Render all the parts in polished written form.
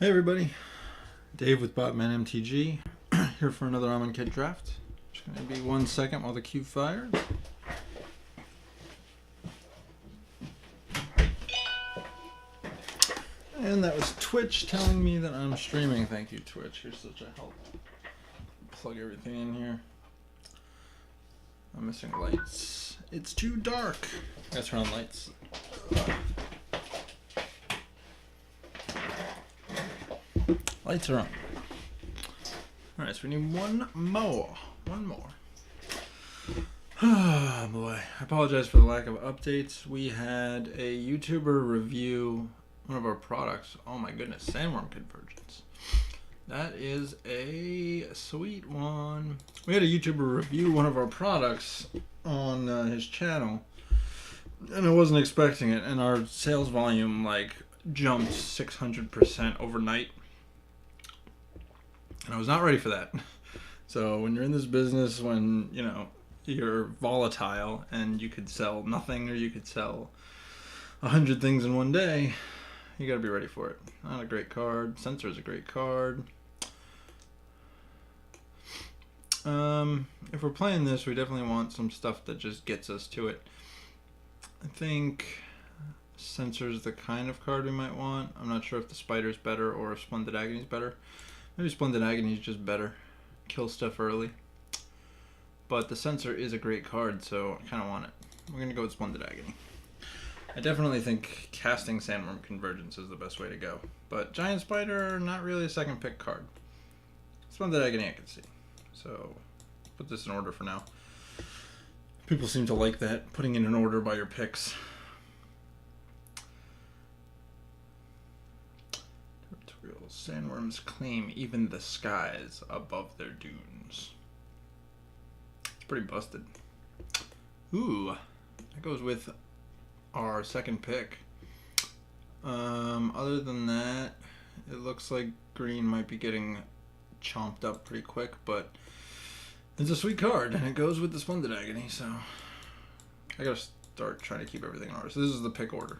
Hey everybody, Dave with Botman MTG here for another Amonkhet draft. Just going to be 1 second while the queue fires. And that was Twitch telling me that I'm streaming. Thank you, Twitch. You're such a help. Plug everything in here. I'm missing lights. It's too dark. I gotta turn on lights. Lights are on. Alright, so we need one more. One more. Oh boy. I apologize for the lack of updates. We had a YouTuber review one of our products. Oh my goodness, sandworm convergence. That is a sweet one. We had a YouTuber review one of our products on his channel, and I wasn't expecting it, and our sales volume like jumped 600% overnight. And I was not ready for that. So when you're in this business, when you know you're volatile and you could sell nothing or you could sell 100 things in one day, you got to be ready for it. Not a great card. Censor is a great card. If we're playing this, we definitely want some stuff that just gets us to it. I think Censor is the kind of card we might want. I'm not sure if the Spider's better or if Splendid Agony is better. Maybe Splendid Agony is just better. Kill stuff early. But the Censor is a great card, so I kind of want it. We're going to go with Splendid Agony. I definitely think casting Sandworm Convergence is the best way to go. But Giant Spider, not really a second pick card. Splendid Agony I can see. So, put this in order for now. People seem to like that, putting in an order by your picks. Sandworms claim even the skies above their dunes. It's pretty busted. Ooh, that goes with our second pick. Other than that, it looks like green might be getting chomped up pretty quick, but it's a sweet card, and it goes with the Splendid Agony, so I gotta start trying to keep everything in order. So this is the pick order.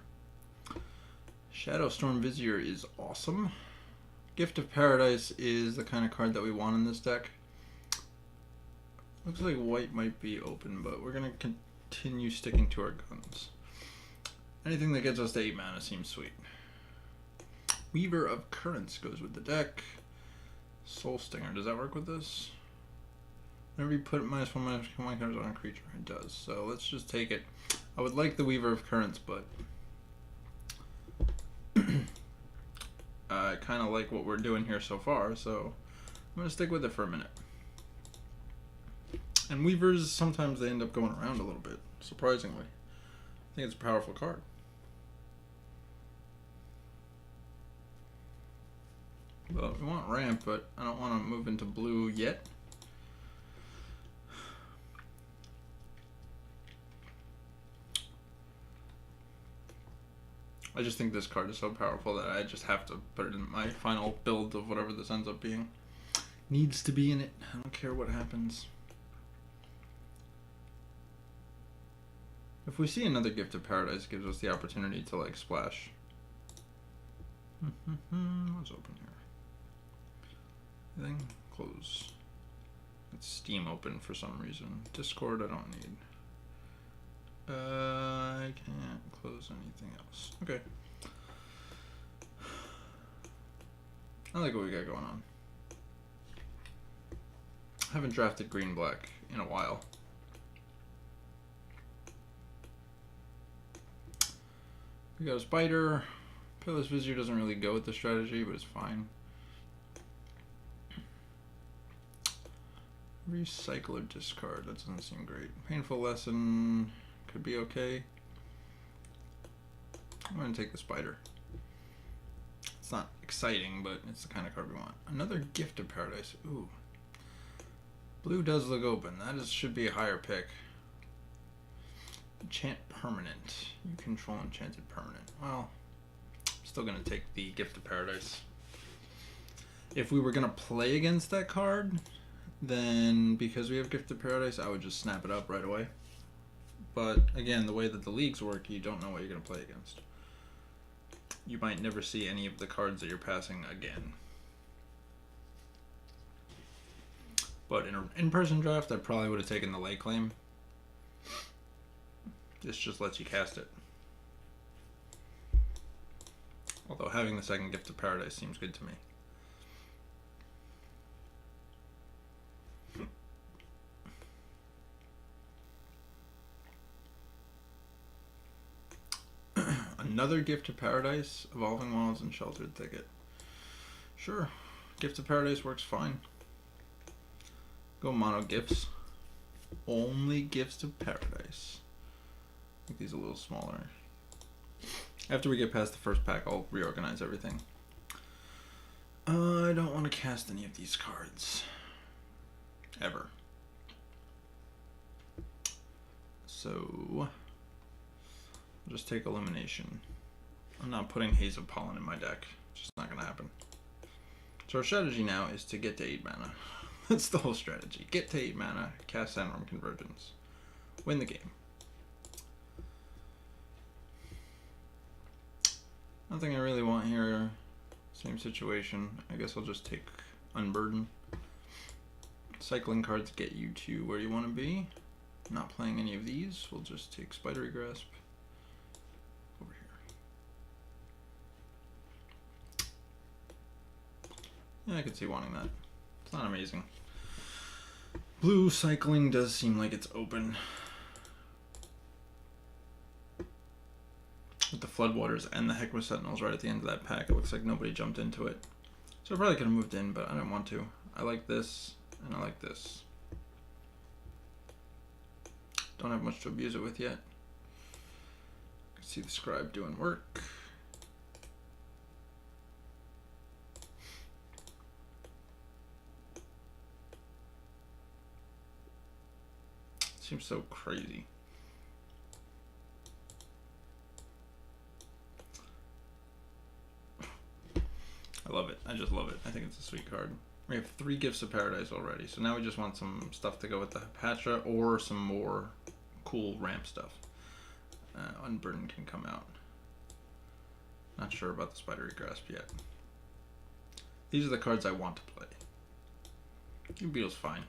Shadowstorm Vizier is awesome. Gift of Paradise is the kind of card that we want in this deck. Looks like white might be open, but we're going to continue sticking to our guns. Anything that gets us to 8 mana seems sweet. Weaver of Currents goes with the deck. Soul Stinger, does that work with this? Whenever you put -1/-1 cards on a creature, it does. So let's just take it. I would like the Weaver of Currents, but I kind of like what we're doing here so far, so I'm going to stick with it for a minute. And Weavers, sometimes they end up going around a little bit, surprisingly. I think it's a powerful card. Well, we want ramp, but I don't want to move into blue yet. I just think this card is so powerful that I just have to put it in my final build of whatever this ends up being. Needs to be in it. I don't care what happens. If we see another Gift of Paradise, it gives us the opportunity to like splash. What's open here? Anything? Close. It's Steam open for some reason. Discord I don't need. I can't close anything else. Okay. I like what we got going on. I haven't drafted green-black in a while. We got a Spider. Payless Vizier doesn't really go with the strategy, but it's fine. Recycle or discard. That doesn't seem great. Painful Lesson could be okay. I'm going to take the Spider. It's not exciting, but it's the kind of card we want. Another Gift of Paradise. Ooh. Blue does look open. That should be a higher pick. Enchant Permanent. You control Enchanted Permanent. Well, I'm still going to take the Gift of Paradise. If we were going to play against that card, then because we have Gift of Paradise, I would just snap it up right away. But again, the way that the leagues work, you don't know what you're going to play against. you might never see any of the cards that you're passing again. But in an in-person draft, I probably would have taken the lay claim. This just lets you cast it. Although having the second Gift of Paradise seems good to me. Another Gift of Paradise, Evolving Wilds, and Sheltered Thicket. Sure, Gift of Paradise works fine. Go mono gifts. Only Gifts of Paradise. I think these are a little smaller. After we get past the first pack, I'll reorganize everything. I don't want to cast any of these cards. Ever. So, I'll just take Illumination. I'm not putting Haze of Pollen in my deck. It's just not going to happen. So our strategy now is to get to 8 mana. That's the whole strategy. Get to 8 mana, cast Sandworm Convergence. Win the game. Nothing I really want here. Same situation. I guess I'll just take Unburden. Cycling cards get you to where you want to be. Not playing any of these. We'll just take Spidery Grasp. Over here. Yeah, I could see wanting that. It's not amazing. Blue cycling does seem like it's open. With the Floodwaters and the Heckma Sentinels right at the end of that pack, it looks like nobody jumped into it. So I probably could have moved in, but I didn't want to. I like this, and I like this. Don't have much to abuse it with yet. You can see the Scribe doing work. Seems so crazy. I love it. I just love it. I think it's a sweet card. We have 3 Gifts of Paradise already, so now we just want some stuff to go with the Hapatra or some more cool ramp stuff. Unburden can come out. Not sure about the Spidery Grasp yet. These are the cards I want to play. Beetle's fine.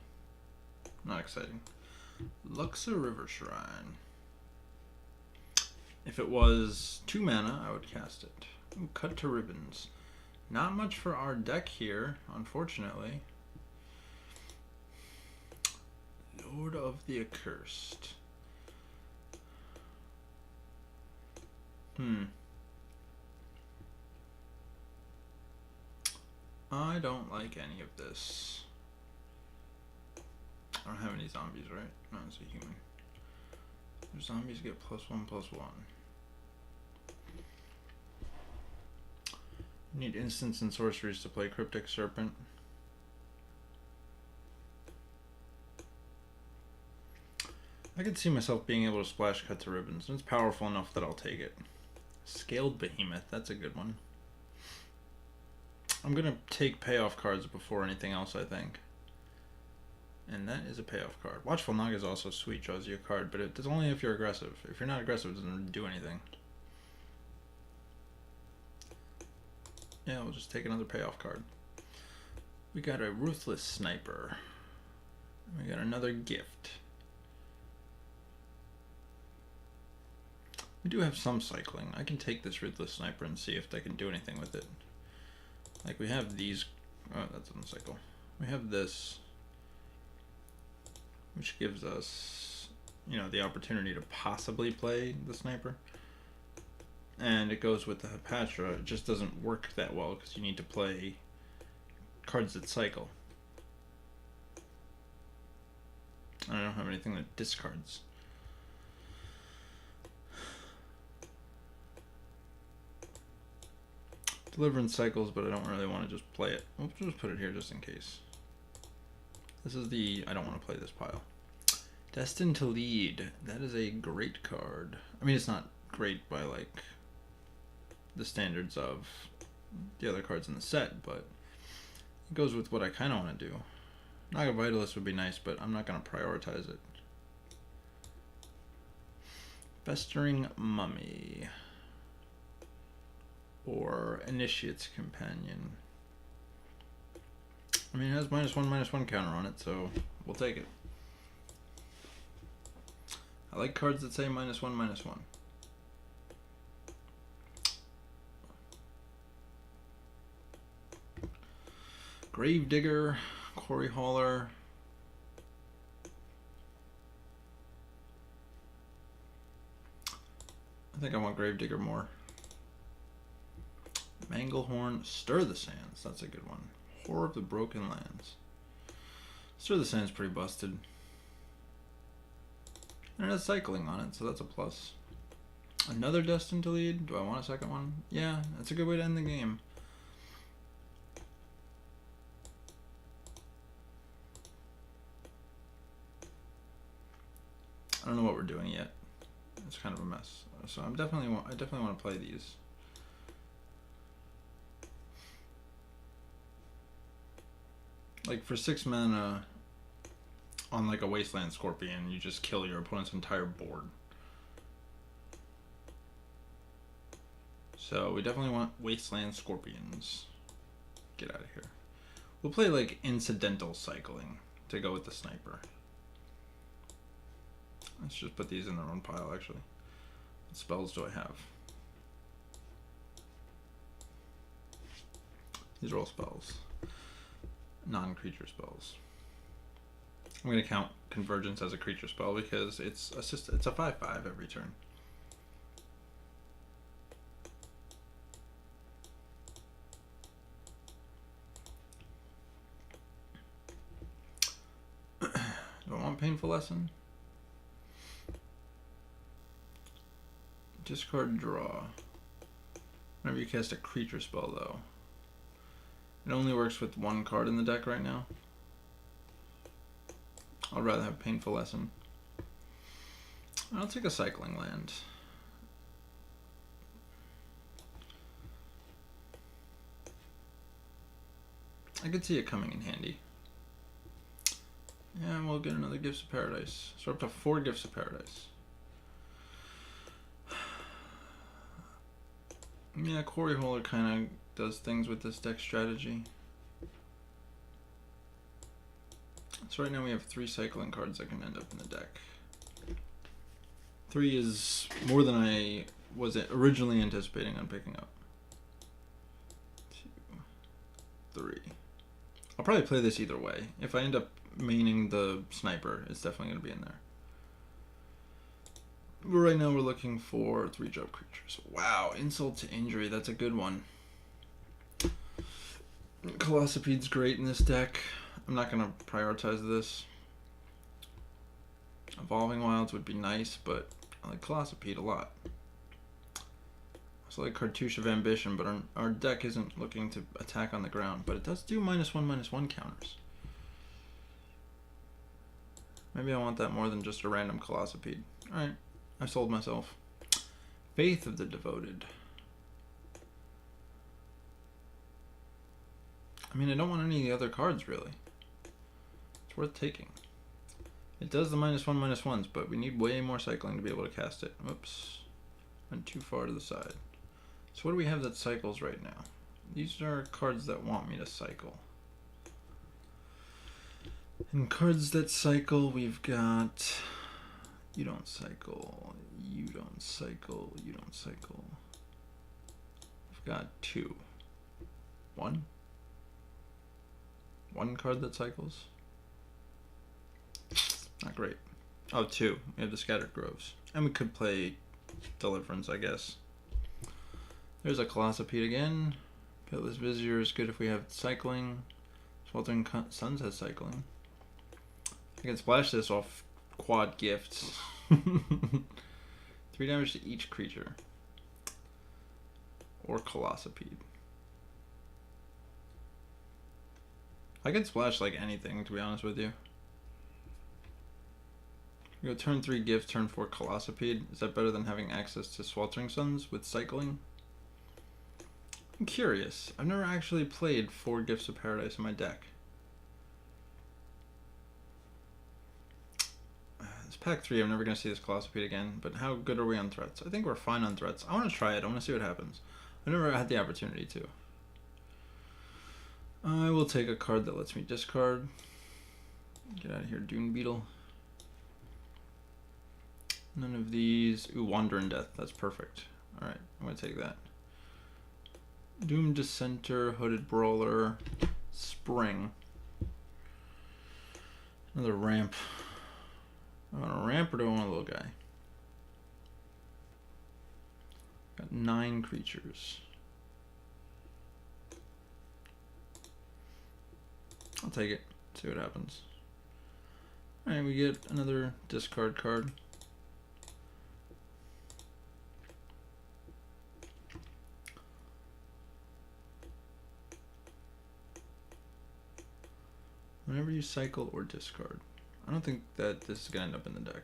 Not exciting. Luxa River Shrine. If it was 2 mana, I would cast it. Ooh, Cut to Ribbons. Not much for our deck here, unfortunately. Lord of the Accursed. I don't like any of this. I don't have any zombies, right? No, it's a human. Zombies get +1/+1. Need instants and sorceries to play Cryptic Serpent. I could see myself being able to splash Cut to Ribbons, and it's powerful enough that I'll take it. Scaled Behemoth, that's a good one. I'm gonna take payoff cards before anything else, I think. And that is a payoff card. Watchful Naga is also sweet, draws you a card, but it's only if you're aggressive. If you're not aggressive, it doesn't do anything. Yeah, we'll just take another payoff card. We got a Ruthless Sniper. We got another gift. We do have some cycling. I can take this Ruthless Sniper and see if I can do anything with it. Like we have these. Oh, that's on the cycle. We have this, which gives us, you know, the opportunity to possibly play the Sniper. And it goes with the Hapatra. It just doesn't work that well because you need to play cards that cycle. I don't have anything that discards. Deliverance cycles, but I don't really want to just play it. We'll just put it here just in case. This is the I don't want to play this pile. Destined to Lead. That is a great card. I mean, it's not great by like the standards of the other cards in the set, but it goes with what I kind of want to do. Naga Vitalist would be nice, but I'm not going to prioritize it. Festering Mummy. or Initiate's Companion. I mean, it has -1/-1 counter on it, so we'll take it. I like cards that say -1/-1. Gravedigger, Quarry Hauler. I think I want Gravedigger more. Manglehorn, Stir the Sands. That's a good one. Horror of the Broken Lands. Stir the Sands pretty busted. And it has cycling on it, so that's a plus. Another Destined to Lead. Do I want a second one? Yeah, that's a good way to end the game. I don't know what we're doing yet. It's kind of a mess. So I definitely want to play these. Like for 6 mana on like a Wasteland Scorpion, you just kill your opponent's entire board. So we definitely want Wasteland Scorpions. Get out of here. We'll play like incidental cycling to go with the sniper. Let's just put these in their own pile, actually. What spells do I have? These are all spells. Non-creature spells. I'm going to count Convergence as a creature spell because it's a 5/5 every turn. Do I want Painful Lesson? Discard, draw. Whenever you cast a creature spell, though. It only works with 1 card in the deck right now. I'd rather have Painful Lesson. I'll take a Cycling Land. I could see it coming in handy. Yeah, we'll get another Gifts of Paradise. So we're up to 4 Gifts of Paradise. Yeah, Quarry Hauler kind of does things with this deck strategy. So right now we have 3 cycling cards that can end up in the deck. 3 is more than I was originally anticipating on picking up. 2, 3. I'll probably play this either way. If I end up maining the sniper, it's definitely going to be in there. But right now we're looking for 3-drop creatures. Wow, Insult to Injury, that's a good one. Colossopede's great in this deck. I'm not going to prioritize this. Evolving Wilds would be nice, but I like Colossopede a lot. I also like Cartouche of Ambition, but our deck isn't looking to attack on the ground. But it does do -1/-1 counters. Maybe I want that more than just a random Colossopede. Alright, I sold myself. Faith of the Devoted. I mean, I don't want any of the other cards, really. It's worth taking. It does the -1/-1s, but we need way more cycling to be able to cast it. Whoops. Went too far to the side. So what do we have that cycles right now? These are cards that want me to cycle. And cards that cycle, we've got... You don't cycle. You don't cycle. You don't cycle. We've got 2. 1? 1 card that cycles? Not great. Oh, 2. We have the Scattered Groves. And we could play Deliverance, I guess. There's a Colossopede again. Pitiless Vizier is good if we have cycling. Sweltering Suns has cycling. I can splash this off quad gifts. 3 damage to each creature. Or Colossopede. I can splash like anything, to be honest with you. We go turn 3 gift, turn 4 Colossopede. Is that better than having access to Sweltering Suns with cycling? I'm curious. I've never actually played 4 Gifts of Paradise in my deck. This pack 3, I'm never going to see this Colossopede again, but how good are we on threats? I think we're fine on threats. I want to try it. I want to see what happens. I never had the opportunity to. I will take a card that lets me discard. Get out of here, Dune Beetle. None of these. Ooh, Wandering Death. That's perfect. Alright, I'm going to take that. Doom Dissenter, Hooded Brawler, Spring. Another ramp. I want a ramp or do I want a little guy? Got 9 creatures. I'll take it. See what happens. Alright, we get another discard card. Whenever you cycle or discard. I don't think that this is going to end up in the deck.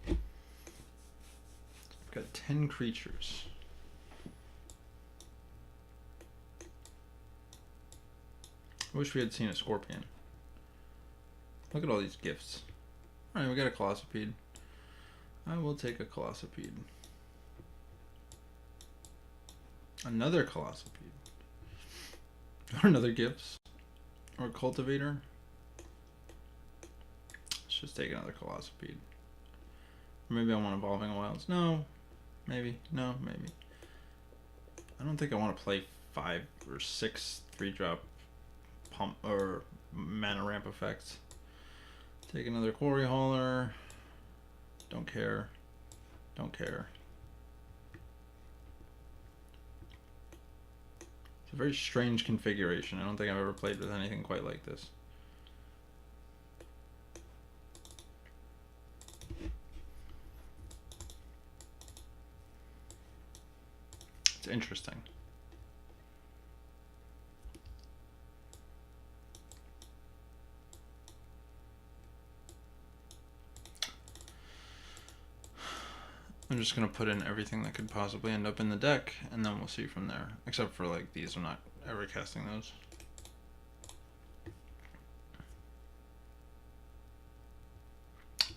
I've got 10 creatures. I wish we had seen a scorpion. Look at all these gifts. Alright, we got a Colossopede. I will take a Colossopede. Another Colossopede. Or another gifts. Or Cultivator. Let's just take another Colossopede. Or maybe I want Evolving Wilds. No. Maybe. No, maybe. I don't think I want to play 5 or 6 3-drop pump or mana ramp effects. Take another Quarry Hauler. Don't care. Don't care. It's a very strange configuration. I don't think I've ever played with anything quite like this. It's interesting. I'm just going to put in everything that could possibly end up in the deck, and then we'll see from there. Except for, like, these. I'm not ever casting those.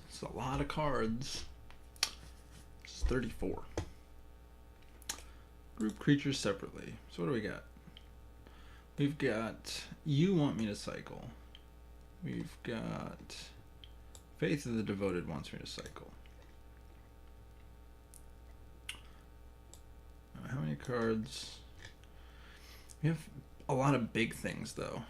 It's a lot of cards. It's 34. Group creatures separately. So what do we got? We've got You Want Me to Cycle. We've got Faith of the Devoted wants me to cycle. How many cards? We have a lot of big things, though,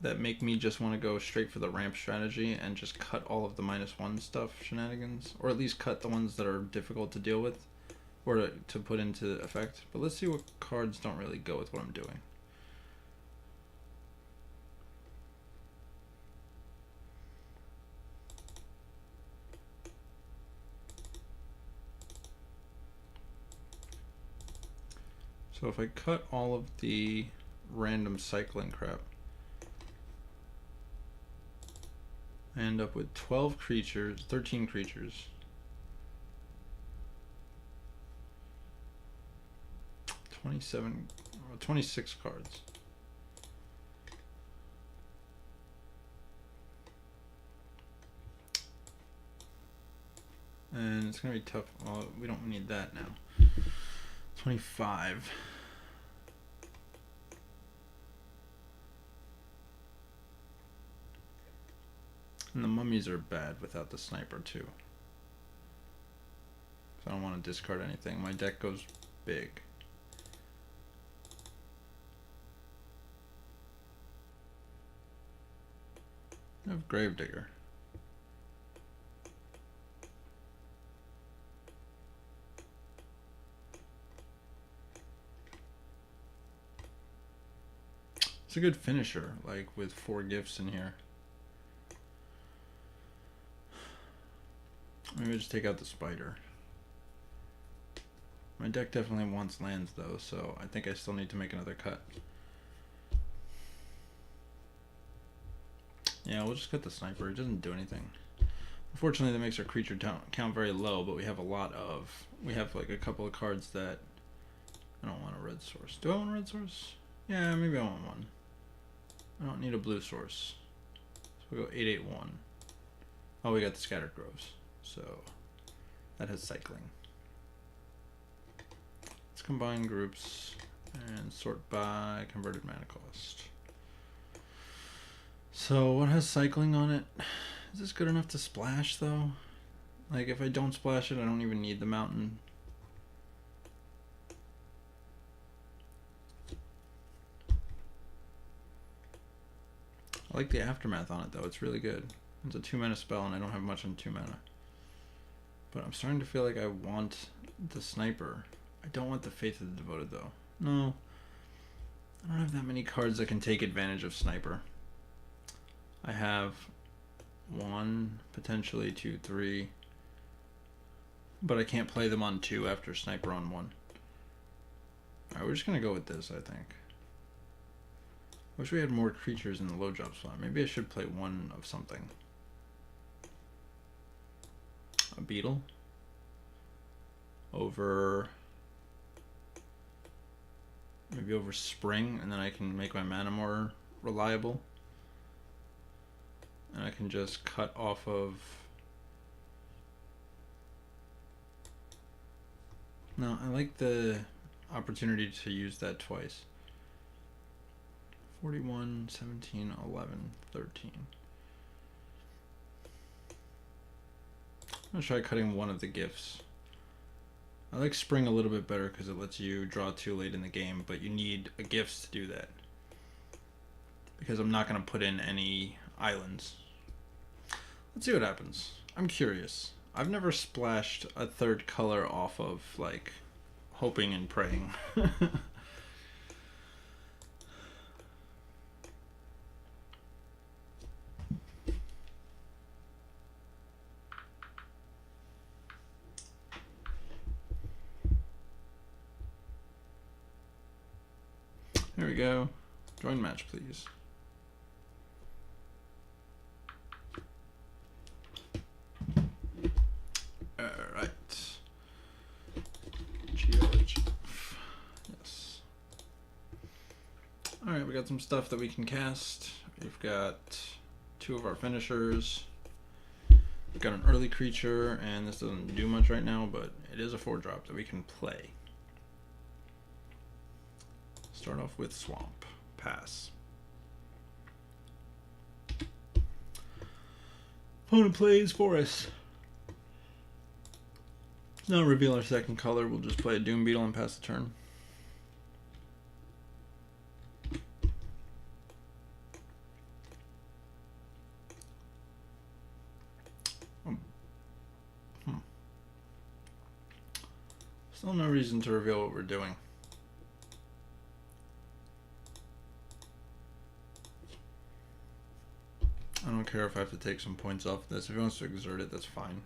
that make me just want to go straight for the ramp strategy and just cut all of the -1 stuff shenanigans, or at least cut the ones that are difficult to deal with or to put into effect. But let's see what cards don't really go with what I'm doing. So if I cut all of the random cycling crap, I end up with 12 creatures, 13 creatures. 26 cards. And it's gonna be tough. Well, we don't need that now. 25. And the mummies are bad without the sniper too. So I don't want to discard anything. My deck goes big. I have Gravedigger. It's a good finisher, like with 4 gifts in here. Maybe just take out the spider. My deck definitely wants lands though, so I think I still need to make another cut. Yeah, we'll just cut the sniper. It doesn't do anything. Unfortunately, that makes our creature count very low, but we have we have like a couple of cards that I don't want a red source. Do I want a red source? Yeah, maybe I want one. I don't need a blue source. So we'll go 881. Oh, we got the scattered groves. So that has cycling. Let's combine groups and sort by converted mana cost. So what has cycling on it? Is this good enough to splash though? Like if I don't splash it, I don't even need the mountain. I like the aftermath on it though, it's really good. It's a 2 mana spell and I don't have much on 2 mana. But I'm starting to feel like I want the sniper. I don't want the Faith of the Devoted though. No. I don't have that many cards that can take advantage of sniper. I have 1, potentially 2, 3. But I can't play them on 2 after sniper on 1. Alright, we're just gonna go with this, I think. Wish we had more creatures in the low drop slot. Maybe I should play 1 of something. A beetle over, maybe over spring, and then I can make my mana more reliable, and I can just cut off of, no, I like the opportunity to use that twice. 41, 17, 11, 13. I'm gonna try cutting one of the gifts. I like spring a little bit better because it lets you draw too late in the game, but you need a gifts to do that. Because I'm not gonna put in any islands. Let's see what happens. I'm curious. I've never splashed a third color off of like hoping and praying. There we go. Join match, please. Alright. GLHF. Yes. Alright, we got some stuff that we can cast. We've got 2 of our finishers. We've got an early creature, and this doesn't do much right now, but it is a 4-drop that we can play. Start off with Swamp. Pass. Opponent plays Forest. Now reveal our second color. We'll just play a Doom Beetle and pass the turn. Still no reason to reveal what we're doing. I don't care if I have to take some points off this. If he wants to exert it, that's fine.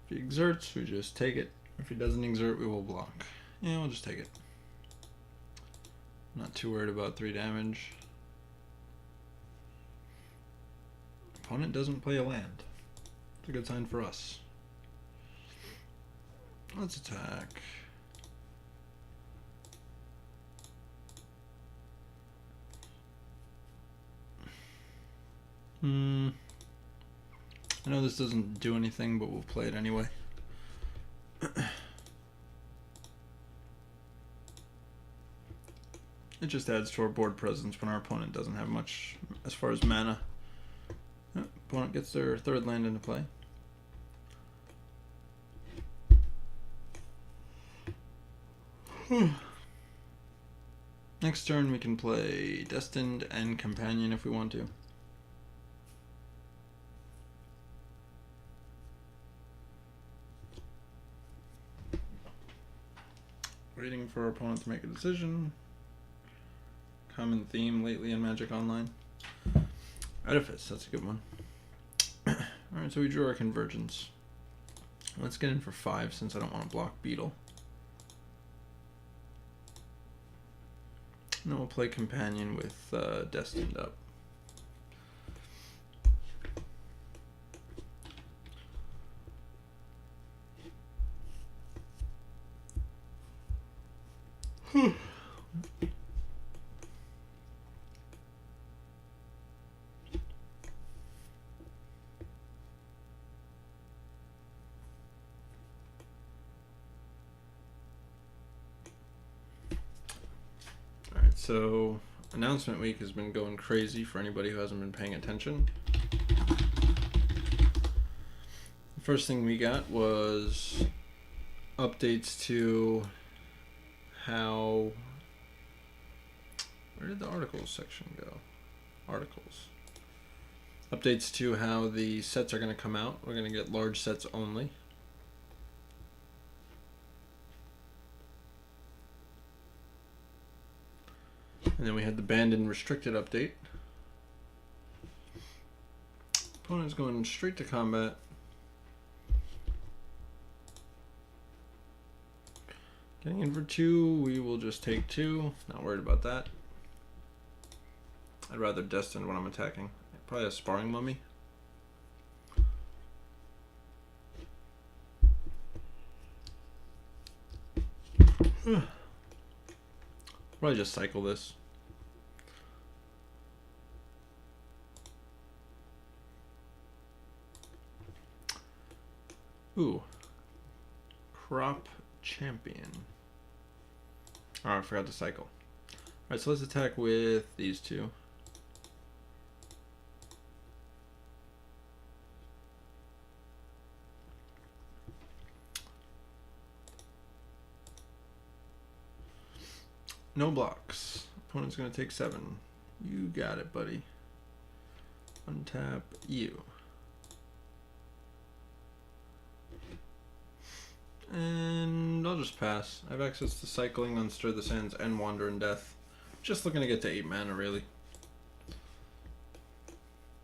If he exerts, we just take it. If he doesn't exert, we will block. Yeah, we'll just take it. Not too worried about 3 damage. Opponent doesn't play a land. It's a good sign for us. Let's attack. I know this doesn't do anything, but we'll play it anyway. It just adds to our board presence when our opponent doesn't have much as far as mana. Opponent gets their 3rd land into play. Next turn we can play Destined and Companion if we want to. Waiting for our opponent to make a decision. Common theme lately in Magic Online. Edifice, that's a good one. Alright, so we drew our Convergence. Let's get in for 5 since I don't want to block Beetle. then we'll play Companion with Destined up. Alright, so announcement week has been going crazy for anybody who hasn't been paying attention. The first thing we got was updates to how... Where did the articles section go? Articles. Updates to how the sets are going to come out. We're going to get large sets only. And then we had the banned and restricted update. Opponent's going straight to combat. Getting in for 2, we will just take 2. Not worried about that. I'd rather Destined when I'm attacking. Probably a Sparring Mummy. Probably just cycle this. Ooh. Crop Champion. Oh, I forgot to cycle. Alright, so let's attack with these two. No blocks. Opponent's going to take 7. You got it, buddy. Untap you. And I'll just pass. I have access to Cycling, Unstir the Sands, and Wander in Death. Just looking to get to 8 mana, really.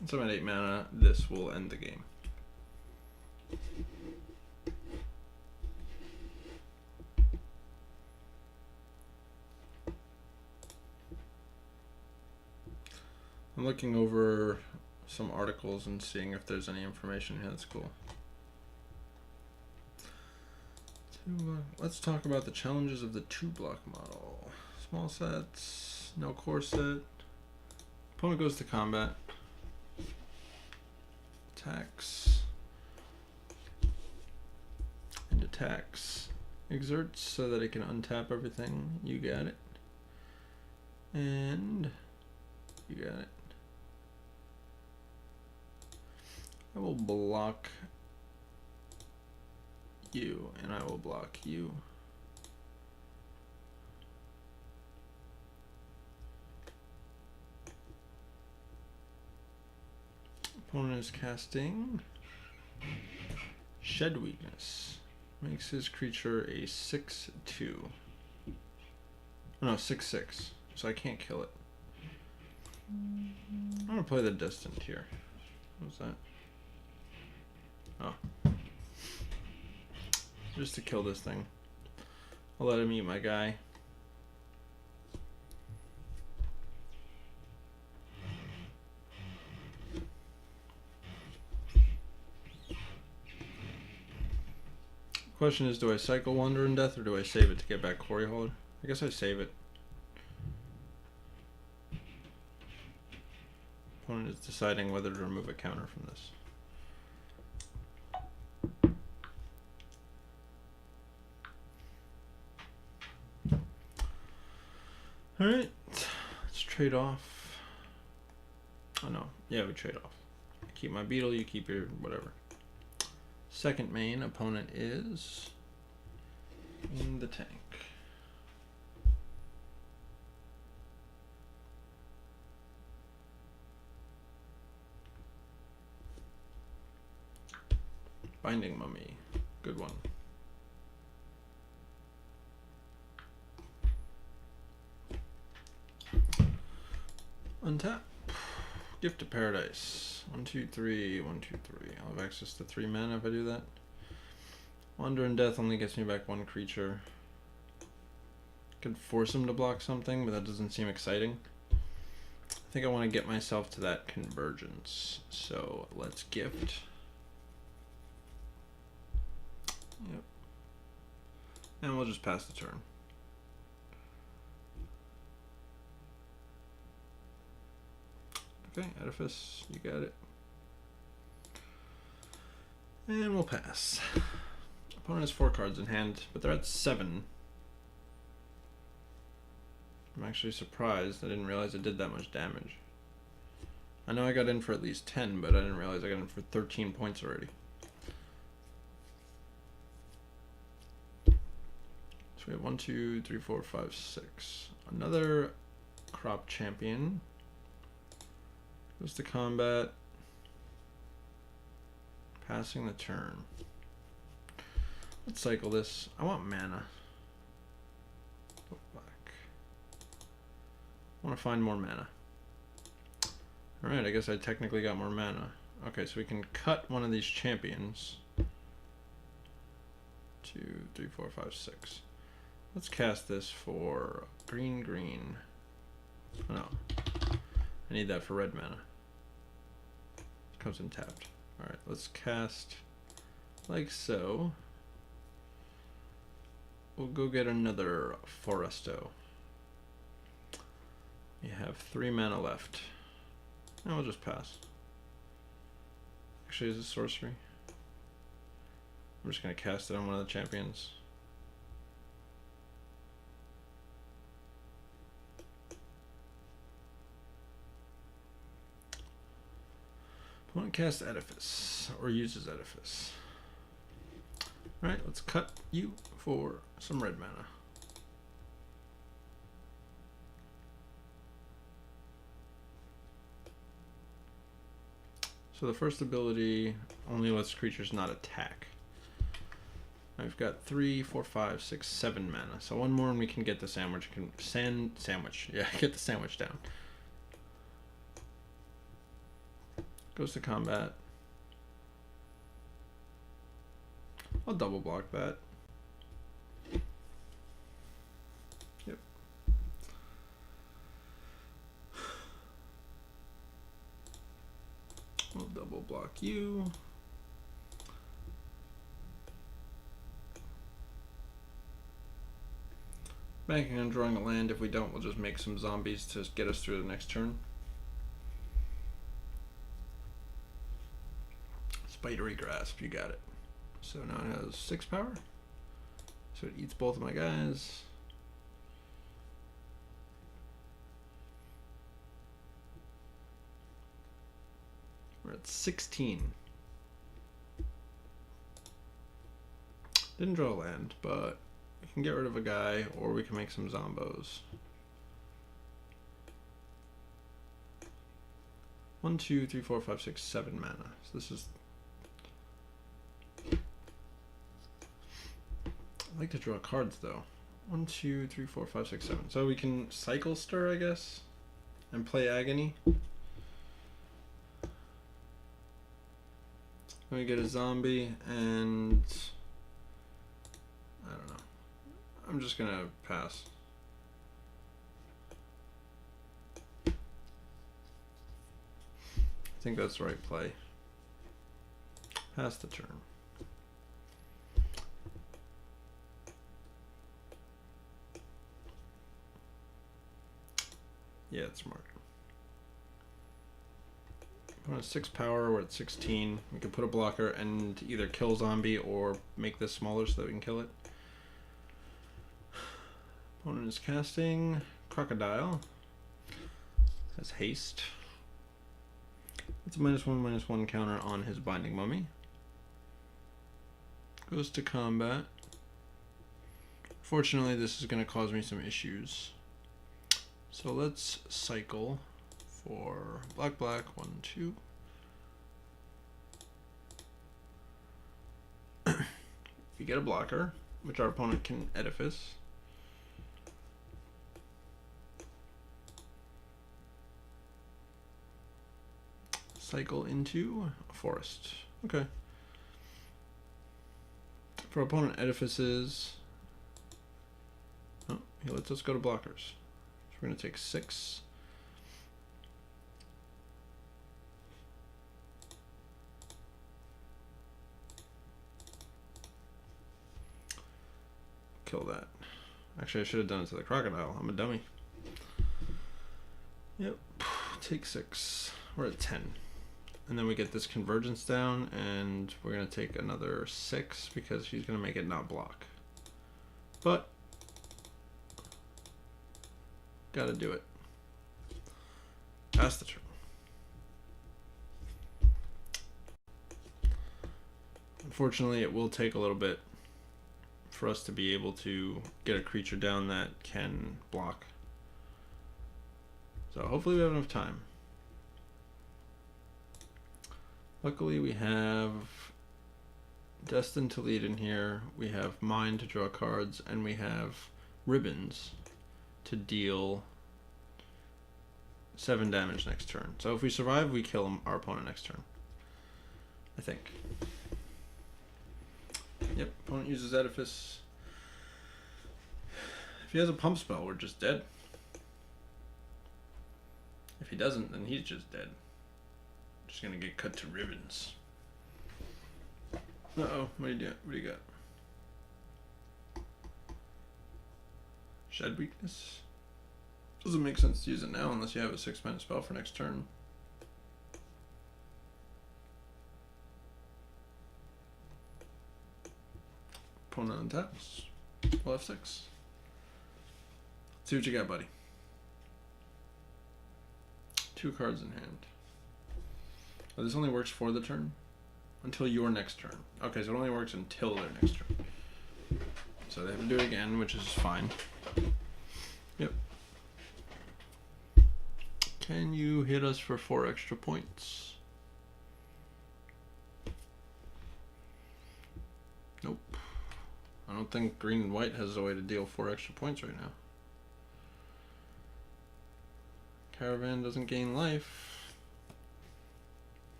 Once I'm at 8 mana, this will end the game. I'm looking over some articles and seeing if there's any information here that's cool. Let's talk about the challenges of the 2-block model. Small sets, no core set. Opponent goes to combat. Attacks. And attacks. Exerts so that it can untap everything. You got it. And you got it. I will block you, and I will block you. Opponent is casting Shed Weakness. Makes his creature a 6/2. Oh, no, 6/6. So I can't kill it. I'm gonna play the Destined here. What's that? Oh. Just to kill this thing. I'll let him eat my guy. Question is, do I cycle Wander in Death or do I save it to get back Quarry Hauler? I guess I save it. Opponent is deciding whether to remove a counter from this. Alright, let's trade off. Oh no, yeah, we trade off. I keep my beetle, you keep your whatever. Second main, opponent is in the tank. Binding Mummy, good one. Untap. Gift of Paradise. 1, 2, 3. 1, 2, 3. I'll have access to 3 mana if I do that. Wander in Death only gets me back 1 creature. Could force him to block something, but that doesn't seem exciting. I think I want to get myself to that convergence. So let's gift. Yep. And we'll just pass the turn. Okay, Edifice, you got it. And we'll pass. Opponent has 4 cards in hand, but they're at 7. I'm actually surprised. I didn't realize it did that much damage. I know I got in for at least 10, but I didn't realize I got in for 13 points already. So we have 1, 2, 3, 4, 5, 6. Another crop champion. Goes to combat. Passing the turn. Let's cycle this. I want mana. Go back. I want to find more mana. Alright, I guess I technically got more mana. Okay, so we can cut one of these champions. 2, 3, 4, 5, 6. Let's cast this for green. Oh, no. I need that for red mana. It comes in tapped. Alright, let's cast like so. We'll go get another Foresto. We have 3 mana left. And we'll just pass. Actually, is it sorcery? I'm just going to cast it on one of the champions. Opponent casts Edifice, or uses Edifice. Alright, let's cut you for some red mana. So the first ability only lets creatures not attack. I've got 3, 4, 5, 6, 7 mana. So one more and we can get the sandwich. Sandwich. Yeah, get the sandwich down. Goes to combat. I'll double block that. Yep. We'll double block you. Banking on drawing a land. If we don't, we'll just make some zombies to get us through the next turn. Spidery Grasp, you got it. So now it has 6 power. So it eats both of my guys. We're at 16. Didn't draw a land, but we can get rid of a guy, or we can make some zombos. 1, 2, 3, 4, 5, 6, 7 mana. So this is. I like to draw cards though. 1, 2, 3, 4, 5, 6, 7. So we can cycle stir, I guess, and play Agony. Then we get a zombie, and I don't know. I'm just gonna pass. I think that's the right play. Pass the turn. Yeah, it's smart. On a 6 power, we're at 16. We can put a blocker and either kill zombie or make this smaller so that we can kill it. Opponent is casting Crocodile. Has haste. It's a -1/-1 counter on his Binding Mummy. Goes to combat. Fortunately, this is going to cause me some issues. So let's cycle for black, 1, 2. We get a blocker, which our opponent can Edifice. Cycle into a forest. Okay. For opponent Edifices, oh, he lets us go to blockers. So we're going to take 6. Kill that. Actually, I should have done it to the crocodile. I'm a dummy. Yep. Take 6. We're at 10. And then we get this convergence down, and we're going to take another 6 because she's going to make it not block. But gotta do it. Pass the turn. Unfortunately, it will take a little bit for us to be able to get a creature down that can block. So hopefully we have enough time. Luckily we have Destined to Lead in here, we have Mine to draw cards, and we have Ribbons to deal 7 damage next turn. So if we survive, we kill our opponent next turn. I think. Yep, opponent uses Edifice. If he has a pump spell, we're just dead. If he doesn't, then he's just dead. Just gonna get cut to ribbons. Uh-oh, what do you do? What do you got? Shed weakness? Doesn't make sense to use it now unless you have a 6-mana spell for next turn. Opponent untaps. We'll have 6. See what you got, buddy. 2 cards in hand. Oh, this only works for the turn? Until your next turn. Okay, so it only works until their next turn. So they have to do it again, which is fine. Yep. Can you hit us for 4 extra points? Nope. I don't think green and white has a way to deal 4 extra points right now. Caravan doesn't gain life.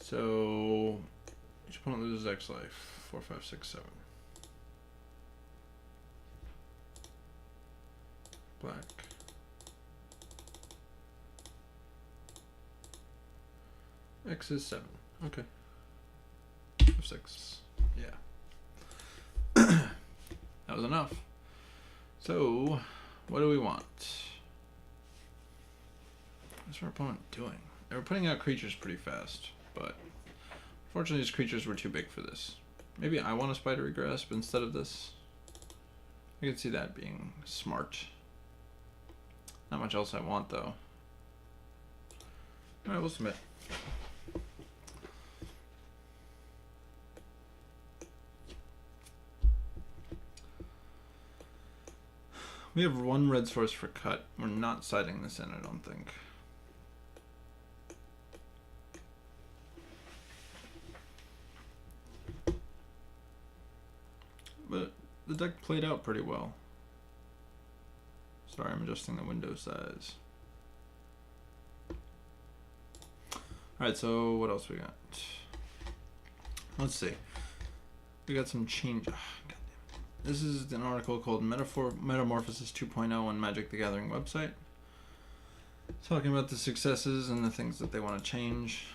So each opponent loses X life. 4, 5, 6, 7. Black. X is 7. Okay. 6. Yeah. That was enough. So, what do we want? What's our opponent doing? They were putting out creatures pretty fast, but unfortunately these creatures were too big for this. Maybe I want a Spidery Grasp instead of this. I can see that being smart. Not much else I want though. Alright, we'll submit. We have 1 red source for cut. We're not siding this in, I don't think. But the deck played out pretty well. Sorry, I'm adjusting the window size. Alright, so what else we got? Let's see. We got some change. Oh, God damn it. This is an article called Metamorphosis 2.0 on Magic the Gathering website. Talking about the successes and the things that they want to change.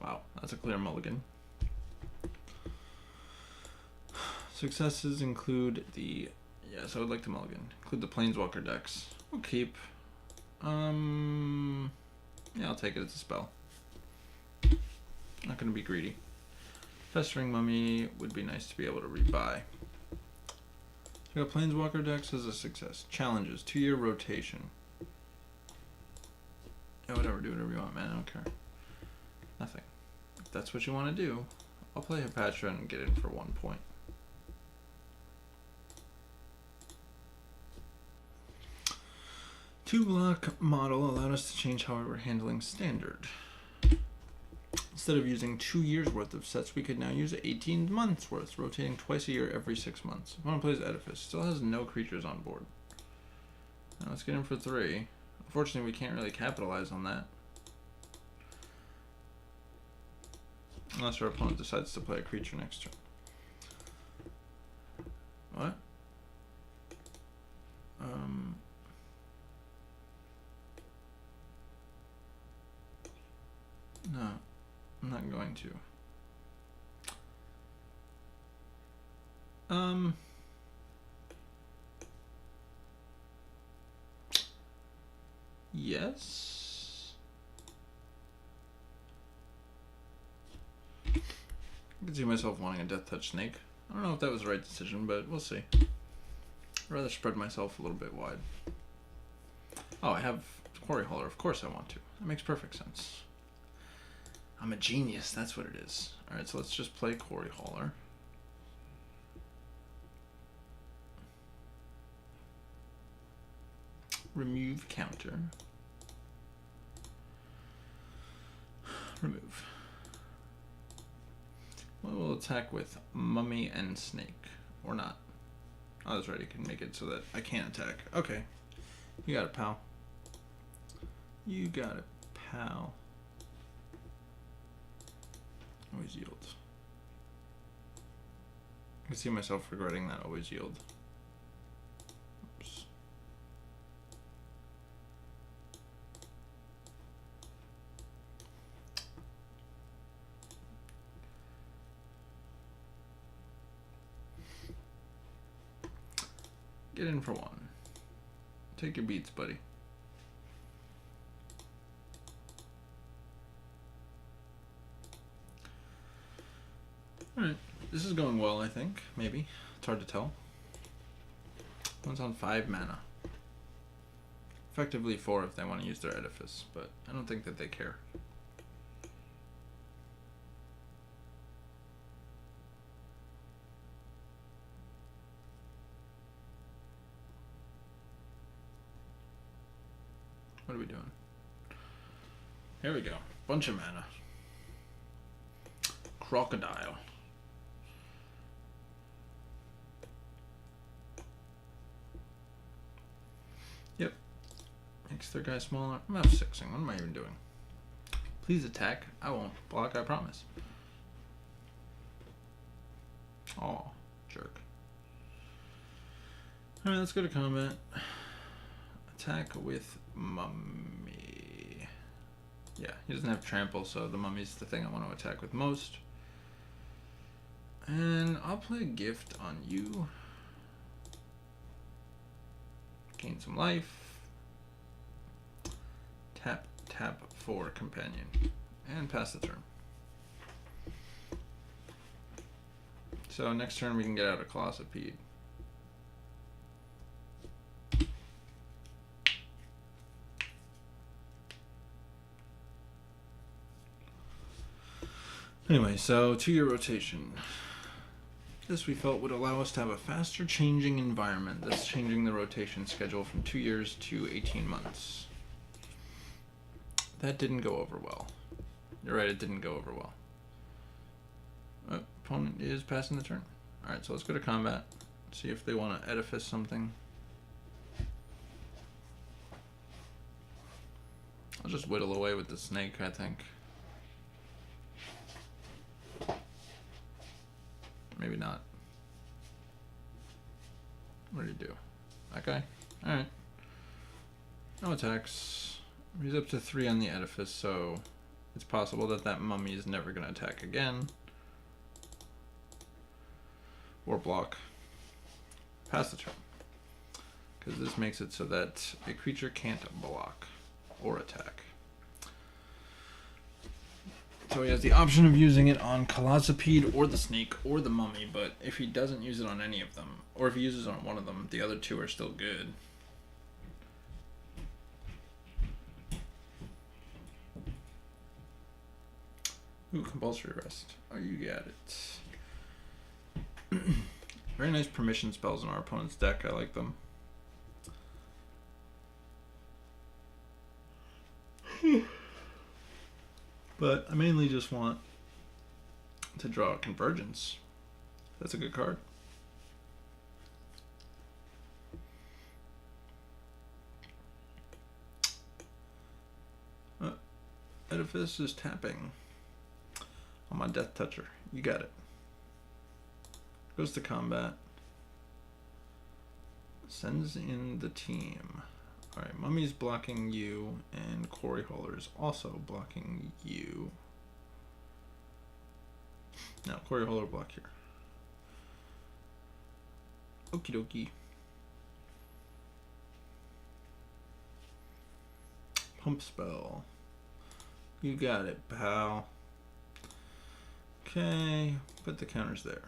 Wow, that's a clear mulligan. Successes include the... Yes, I would like to mulligan. Include the Planeswalker decks. We'll keep. Yeah, I'll take it. It's a spell. Not going to be greedy. Festering Mummy would be nice to be able to rebuy. So we got Planeswalker decks as a success. Challenges. 2-year rotation. Yeah, whatever. Do whatever you want, man. I don't care. Nothing. If that's what you want to do, I'll play Hepatra and get in for 1 point. Two-block model allowed us to change how we were handling standard. Instead of using 2 years worth of sets, we could now use 18 months worth, rotating twice a year every 6 months. Opponent plays Edifice. Still has no creatures on board. Now let's get in for 3. Unfortunately, we can't really capitalize on that. Unless our opponent decides to play a creature next turn. What? No, I'm not going to. Yes. I can see myself wanting a Death Touch Snake. I don't know if that was the right decision, but we'll see. I'd rather spread myself a little bit wide. Oh, I have Quarry Hauler. Of course I want to. That makes perfect sense. I'm a genius. That's what it is. Alright, so let's just play Quarry Hauler. Remove counter. Remove. Well, we'll attack with Mummy and Snake. Or not. Oh, that's right. You can make it so that I can't attack. Okay. You got it, pal. You got it, pal. Always yield. I can see myself regretting that always yield. Oops. Get in for one. Take your beats, buddy. Alright, this is going well, I think. Maybe. It's hard to tell. One's on 5 mana. Effectively 4 if they want to use their Edifice, but I don't think that they care. What are we doing? Here we go. Bunch of mana. Crocodile. Yep. Makes their guy smaller. I'm F6ing. What am I even doing? Please attack. I won't block, I promise. Aw, jerk. Alright, let's go to combat. Attack with Mummy. Yeah, he doesn't have trample, so the Mummy's the thing I want to attack with most. And I'll play a gift on you. Gain some life. Tap, tap for companion. And pass the turn. So next turn we can get out a Colossopede. Anyway, so 2-year rotation. This we felt would allow us to have a faster changing environment. That's changing the rotation schedule from 2 years to 18 months. That didn't go over well. You're right, it didn't go over well. Opponent is passing the turn. Alright, so let's go to combat. See if they want to Edifice something. I'll just whittle away with the snake, I think. Maybe not. What did he do? That guy? Alright. No attacks. He's up to 3 on the Edifice, so it's possible that that Mummy is never going to attack again. Or block. Pass the turn. Because this makes it so that a creature can't block or attack. So he has the option of using it on Colossopede or the Snake or the Mummy, but if he doesn't use it on any of them, or if he uses it on one of them, the other 2 are still good. Ooh, Compulsory Rest. Oh, you got it. Very nice permission spells in our opponent's deck. I like them. But I mainly just want to draw Convergence. That's a good card. Edifice is tapping. on my Death Toucher. You got it. Goes to combat. Sends in the team. Alright, Mummy's blocking you, and Quarry Hauler is also blocking you. Now, Quarry Hauler block here. Okie dokie. Pump spell. You got it, pal. Okay, put the counters there.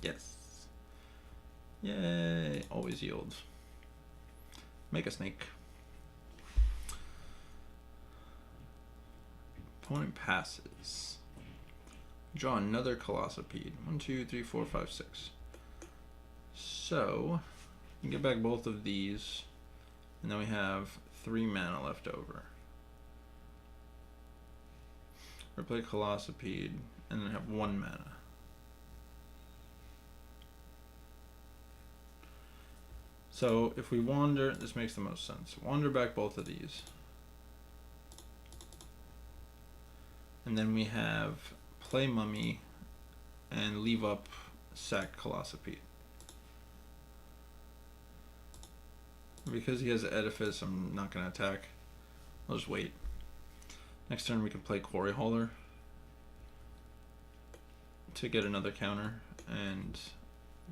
Yes. Yay, always yields. Make a snake. Opponent passes. Draw another Colossopede. 1, 2, 3, 4, 5, 6. So, we get back both of these, and then we have 3 mana left over. Or play Colossopede, and then have 1 mana. So if we wander, this makes the most sense. Wander back both of these. And then we have play Mummy and leave up sack Colossopede. Because he has Edifice, I'm not going to attack. I'll just wait. Next turn we can play Quarry Hauler to get another counter and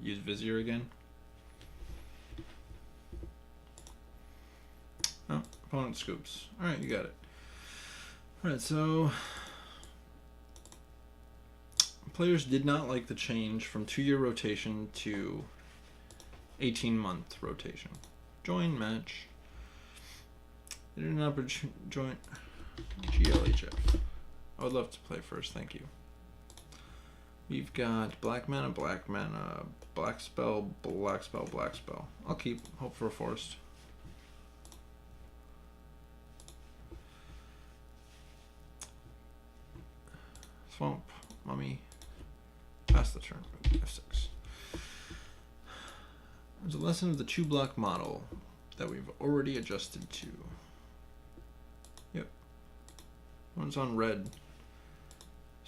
use Vizier again. Oh, opponent scoops. Alright, you got it. Alright, so players did not like the change from 2-year rotation to 18-month rotation. Join match. They did not join GLHF. I would love to play first, thank you. We've got black mana, black spell, black spell, black spell. I'll keep. Hope for a forest. Swamp, Mummy, pass the turn, F6. There's a lesson of the 2-block model that we've already adjusted to. Yep. One's on red.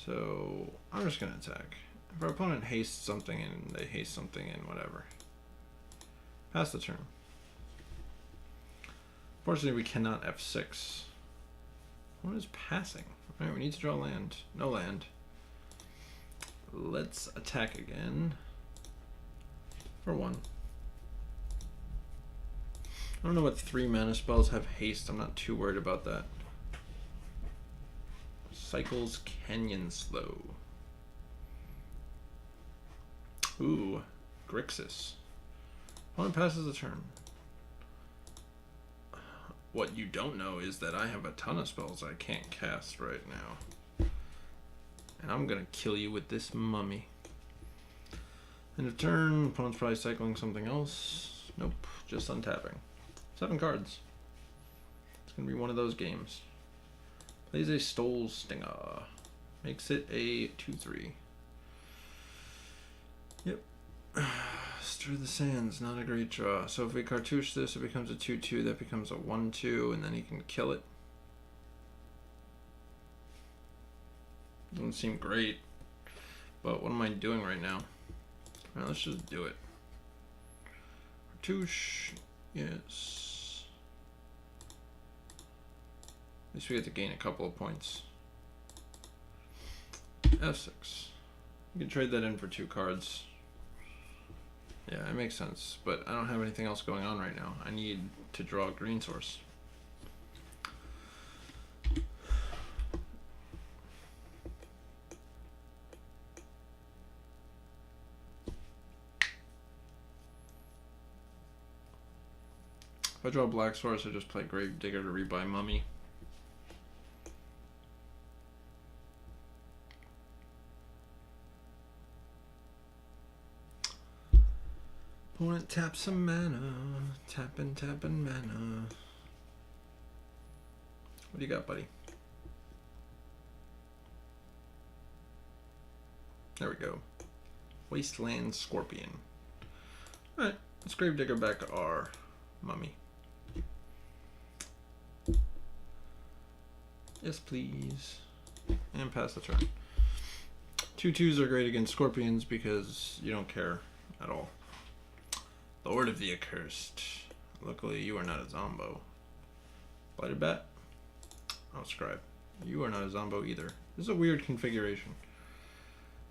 So I'm just going to attack. If our opponent hastes something and they haste something and whatever. Pass the turn. Fortunately, we cannot F6. What is passing? Alright, we need to draw land. No land. Let's attack again. For 1. I don't know what 3 mana spells have haste. I'm not too worried about that. Cycles Canyon Slow. Ooh, Grixis. Opponent passes the turn. What you don't know is that I have a ton of spells I can't cast right now. And I'm gonna kill you with this Mummy. End of turn, opponent's probably cycling something else. Nope, just untapping. 7 cards. It's gonna be one of those games. Plays a Stole Stinger. Makes it a 2/3. Yep. Stir the Sands, not a great draw. So if we cartouche this, it becomes a 2/2. That becomes a 1/2, and then he can kill it. Doesn't seem great. But what am I doing right now? Alright, let's just do it. Cartouche. Yes. At least we get to gain a couple of points. F6. You can trade that in for 2 cards. Yeah, it makes sense, but I don't have anything else going on right now. I need to draw a green source. If I draw a black source, I just play Grave Digger to rebuy Mummy. Opponent taps some mana. Tapping mana. What do you got, buddy? There we go. Wasteland Scorpion. Alright, let's Gravedigger back our Mummy. Yes, please. And pass the turn. 2/2s are great against scorpions because you don't care at all. Lord of the Accursed. Luckily, you are not a Zombo. Blighted Bat. Oh, Scribe. You are not a Zombo either. This is a weird configuration.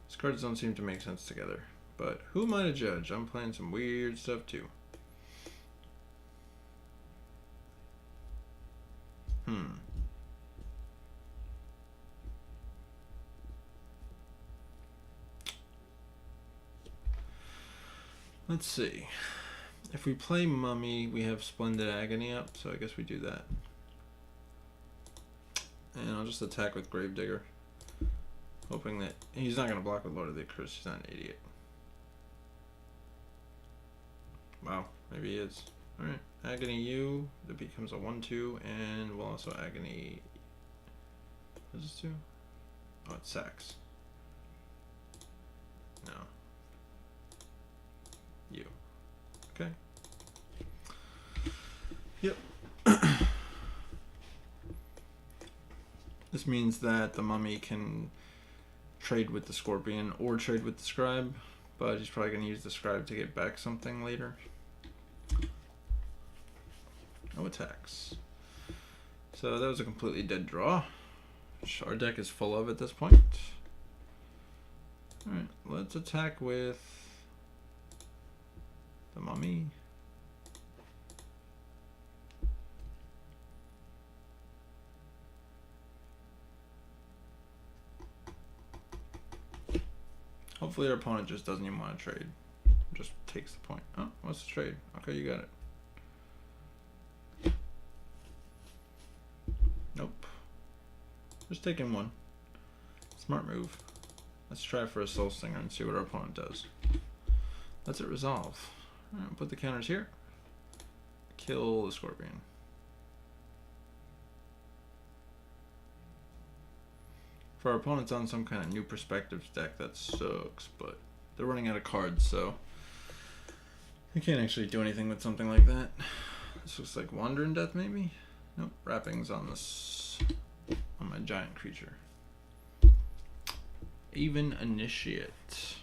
These cards don't seem to make sense together. But who am I to judge? I'm playing some weird stuff too. Let's see. If we play Mummy, we have Splendid Agony up, so I guess we do that. And I'll just attack with Gravedigger, hoping that he's not going to block with Lord of the Accursed. He's not an idiot. Wow, maybe he is. Alright, Agony you. That becomes a 1/2, and we'll also Agony. What does this do? Oh, it sacks. No. You. Okay. Yep. This means that the Mummy can trade with the Scorpion or trade with the Scribe, but he's probably going to use the Scribe to get back something later. No attacks. So that was a completely dead draw, which our deck is full of at this point. Alright, let's attack with the Mummy. Hopefully our opponent just doesn't even want to trade. Just takes the point. Oh, what's the trade? Okay, you got it. Nope. Just taking one. Smart move. Let's try for a Soul Stinger and see what our opponent does. Let's it resolve. Right, put the counters here. Kill the Scorpion. For our opponents on some kind of New Perspectives deck, that sucks, but they're running out of cards, so they can't actually do anything with something like that. This looks like Wandering Death, maybe? Nope, wrappings on this, on my giant creature. Even Initiate.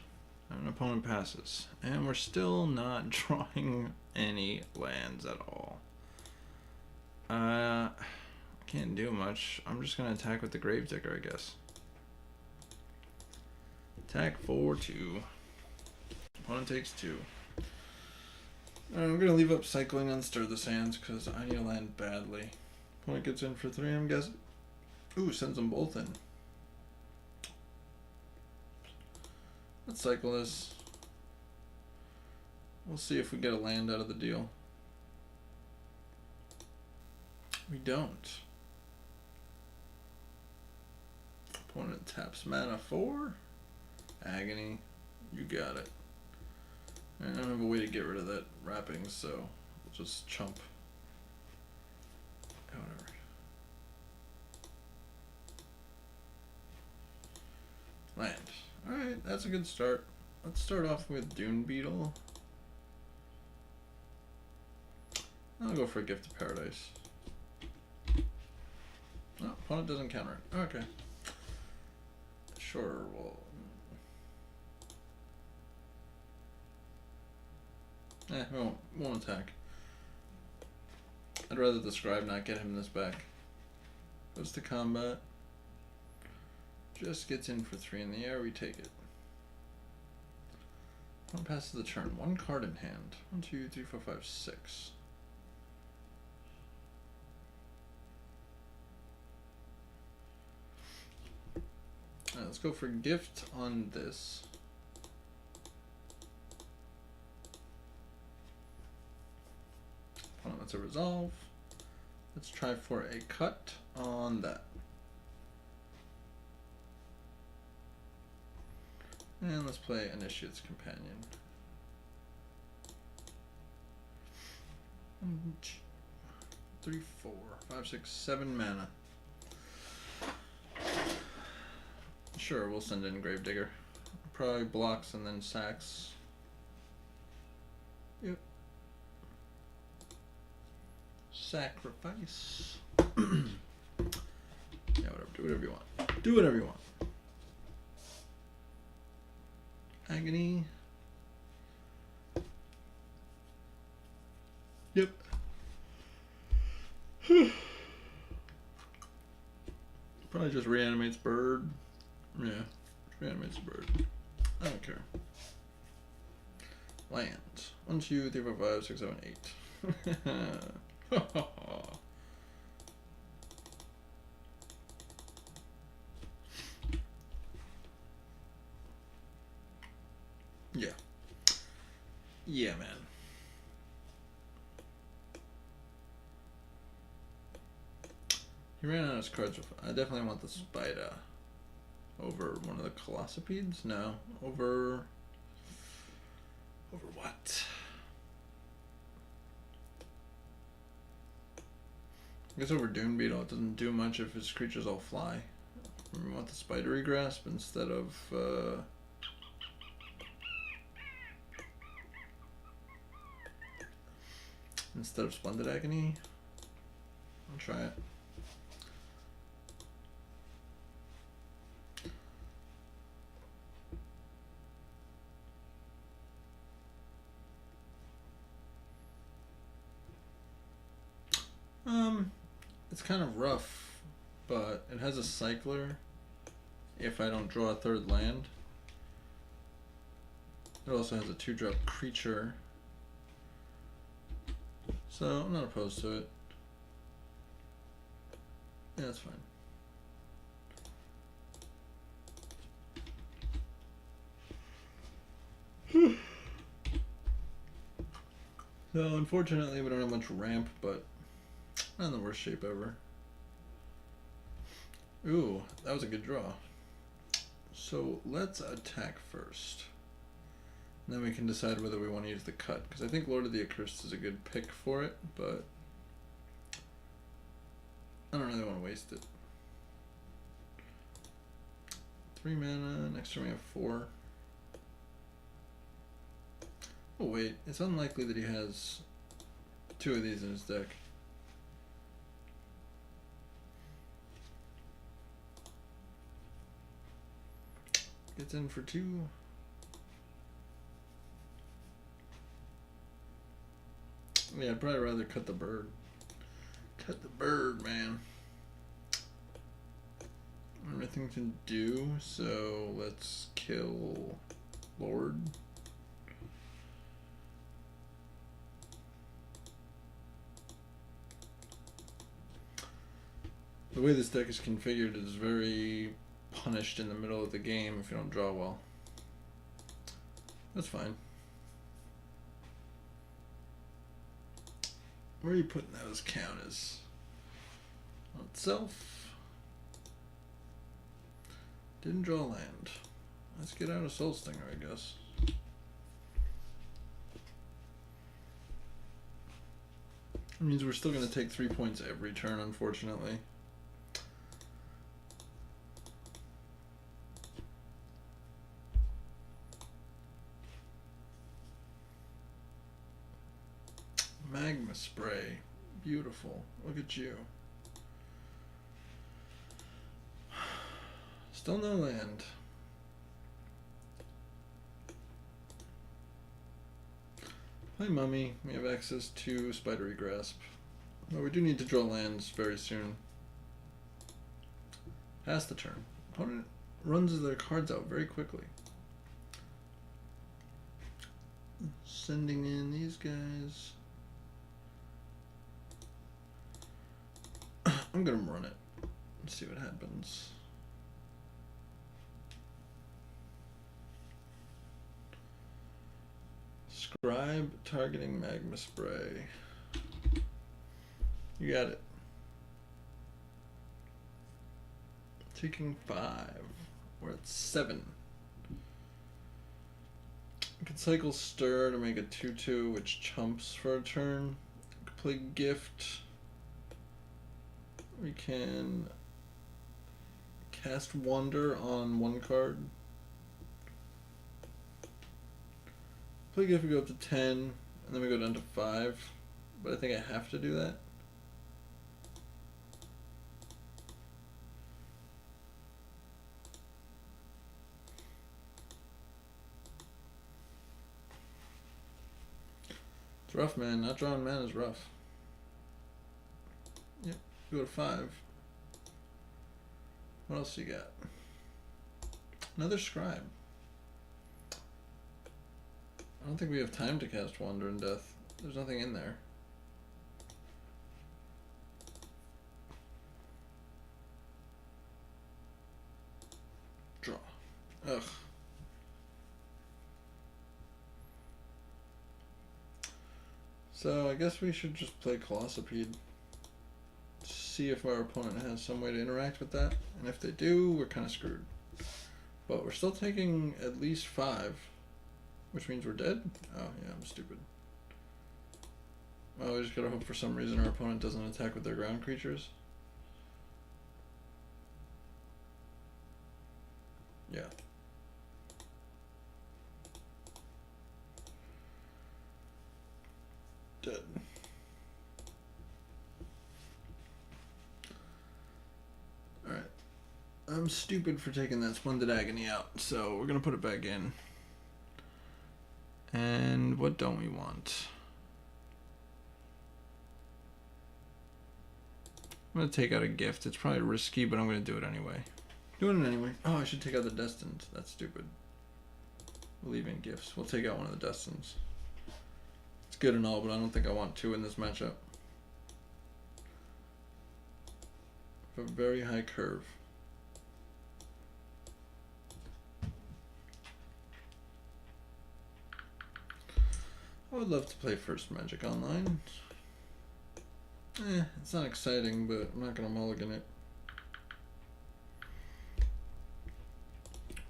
An opponent passes. And we're still not drawing any lands at all. Can't do much. I'm just going to attack with the Gravedigger, I guess. Attack for 2. Opponent takes 2. I'm going to leave up Cycling and Stir the Sands because I need a land badly. Opponent gets in for 3, I'm guessing. Ooh, sends them both in. Let's cycle this. We'll see if we get a land out of the deal. We don't. Opponent taps mana 4. Agony. You got it. I don't have a way to get rid of that wrapping, so we'll just chump. Whatever. Land. Alright, that's a good start. Let's start off with Dune Beetle. I'll go for a Gift of Paradise. Oh, opponent doesn't counter it. Okay. Sure, well... we won't attack. I'd rather the Scribe not get him this back. Goes to combat. Just gets in for 3 in the air, we take it. One passes the turn. 1 card in hand. 1, 2, 3, 4, 5, 6. Alright, let's go for Gift on this. Opponent wants a resolve. Let's try for a cut on that. And let's play Initiate's Companion. 1, 2, 3, 4, 5, 6, 7 mana. Sure, we'll send in Gravedigger. Probably blocks and then sacks. Yep. Sacrifice. Do whatever you want. Do whatever you want. Agony. Yep. Probably just reanimates bird. Yeah, reanimates bird. I don't care. Lands. 1, 2, 3, 4, 5, 6, 7, 8. Yeah. Yeah, man. He ran out of his cards. I definitely want the spider over one of the Colossopeds. No, over what? I guess over Dune Beetle. It doesn't do much if his creatures all fly. We want the Spidery Grasp instead of Splendid Agony. I'll try it. It's kind of rough, but it has a cycler if I don't draw a third land. It also has a 2-drop creature, so I'm not opposed to it. Yeah, that's fine. So unfortunately we don't have much ramp, but not in the worst shape ever. Ooh, that was a good draw. So let's attack first. And then we can decide whether we want to use the cut, because I think Lord of the Accursed is a good pick for it, but I don't really want to waste it. 3 mana, next turn we have 4. Oh wait, it's unlikely that he has 2 of these in his deck. Gets in for 2. Yeah, I'd probably rather cut the bird. Cut the bird, man. Everything to do, so let's kill Lord. The way this deck is configured is very punished in the middle of the game if you don't draw well. That's fine. Where are you putting those counters? On itself. Didn't draw land. Let's get out of Soul Stinger, I guess. That means we're still going to take 3 points every turn, unfortunately. Magma Spray. Beautiful. Look at you. Still no land. Hi, Mummy. We have access to Spidery Grasp. But we do need to draw lands very soon. Pass the turn. Opponent runs their cards out very quickly. Sending in these guys. I'm gonna run it. Let's see what happens. Scribe targeting Magma Spray. You got it. Taking 5. We're at 7. We can cycle Stir to make a 2/2, which chumps for a turn. We can play Gift. We can cast Wonder on 1 card. Play Gift, we go up to 10, and then we go down to 5. But I think I have to do that. It's rough, man. Not drawing mana is rough. Yep, go to 5. What else you got? Another Scribe. I don't think we have time to cast Wander in Death. There's nothing in there. Draw. Ugh. So I guess we should just play Colossopede. See if our opponent has some way to interact with that. And if they do, we're kind of screwed. But we're still taking at least 5. Which means we're dead? Oh, yeah, I'm stupid. Well, we just gotta hope for some reason our opponent doesn't attack with their ground creatures. Yeah. Dead. Alright. I'm stupid for taking that Splendid Agony out, so we're gonna put it back in. And what don't we want? I'm gonna take out a gift. It's probably risky, but I'm gonna do it anyway. Doing it anyway. Oh, I should take out the Destined. That's stupid. We'll leave in gifts. We'll take out one of the Destins. It's good and all, but I don't think I want 2 in this matchup. A very high curve. I would love to play First Magic Online. It's not exciting, but I'm not gonna mulligan it.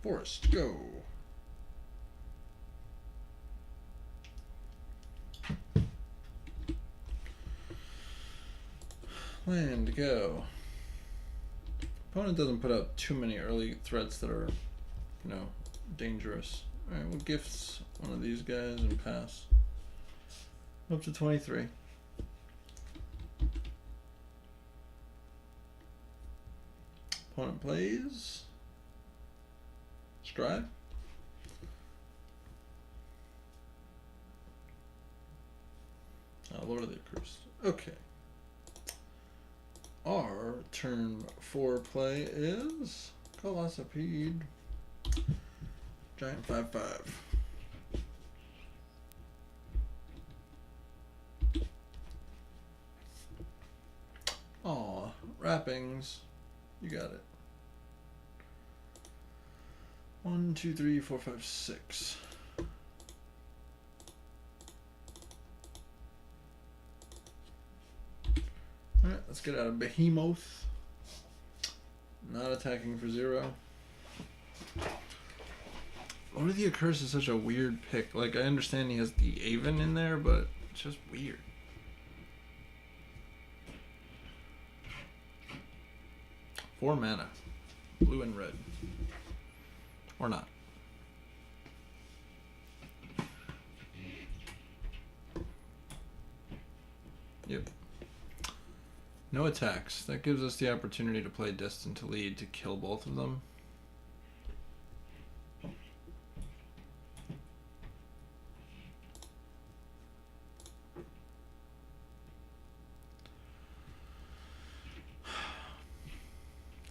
Forest, go. Land, go. Opponent doesn't put out too many early threats that are, you know, dangerous. Alright, we'll gifts one of these guys and pass. Up to 23. Opponent plays Scribe. Lord of the Accursed. Okay. Our turn 4 play is Colossopede. Giant 5/5. Aw, wrappings. You got it. 1, 2, 3, 4, 5, 6. Alright, let's get out of Behemoth. Not attacking for 0. Lord of the Accursed is such a weird pick. Like, I understand he has the Aven in there, but it's just weird. Four mana. Blue and red. Or not. Yep. No attacks. That gives us the opportunity to play Destined to Lead to kill both of them.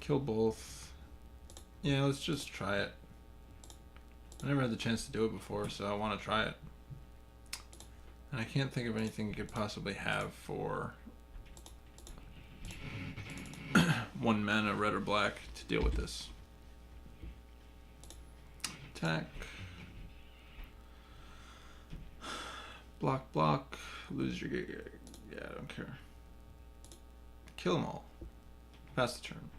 Kill both. Yeah, let's just try it. I never had the chance to do it before, so I want to try it. And I can't think of anything you could possibly have for 1 mana, red or black, to deal with this. Attack. Block, block. Lose your... Yeah, I don't care. Kill them all. Pass the turn.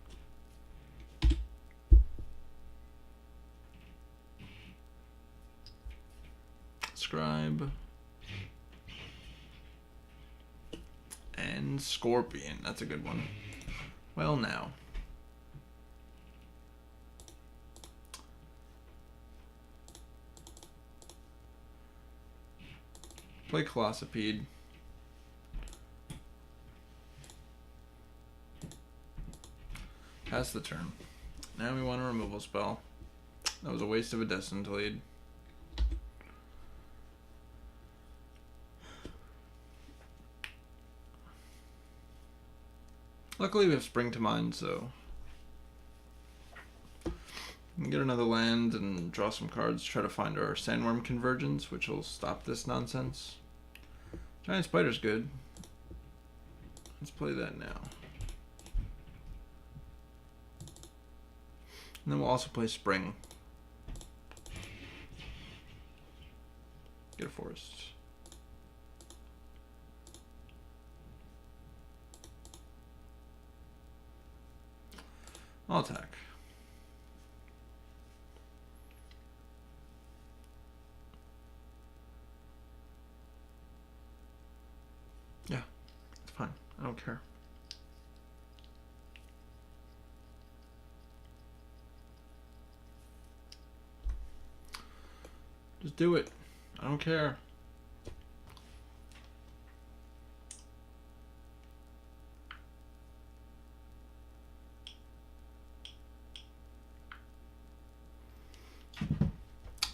Scribe. And Scorpion. That's a good one. Well, now. Play Colossopede. Pass the turn. Now we want a removal spell. That was a waste of a Destined to Lead. Luckily we have Spring to Mind, so we can get another land and draw some cards, try to find our Sandworm convergence, which will stop this nonsense. Giant Spider's good. Let's play that now. And then we'll also play Spring. Get a forest. I'll attack. Yeah, it's fine. I don't care. Just do it. I don't care.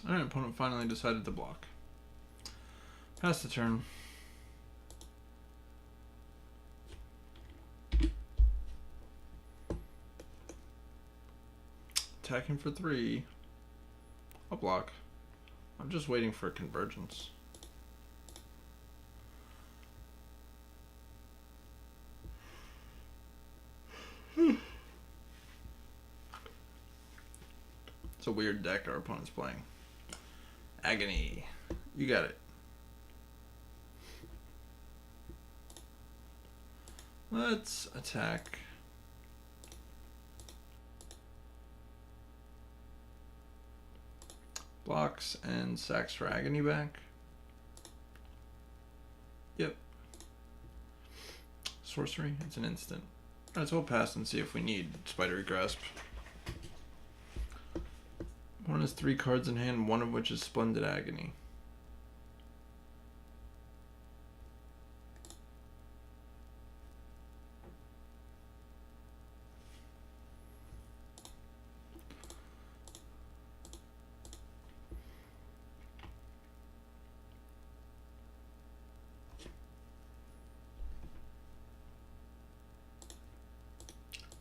Alright, opponent finally decided to block. Pass the turn. Attacking for 3. I'll block. I'm just waiting for a convergence. It's a weird deck our opponent's playing. Agony. You got it. Let's attack. Blocks and sacks for Agony back. Yep. Sorcery. It's an instant. Alright, so we'll pass and see if we need Spidery Grasp. One has 3 cards in hand, one of which is Splendid Agony.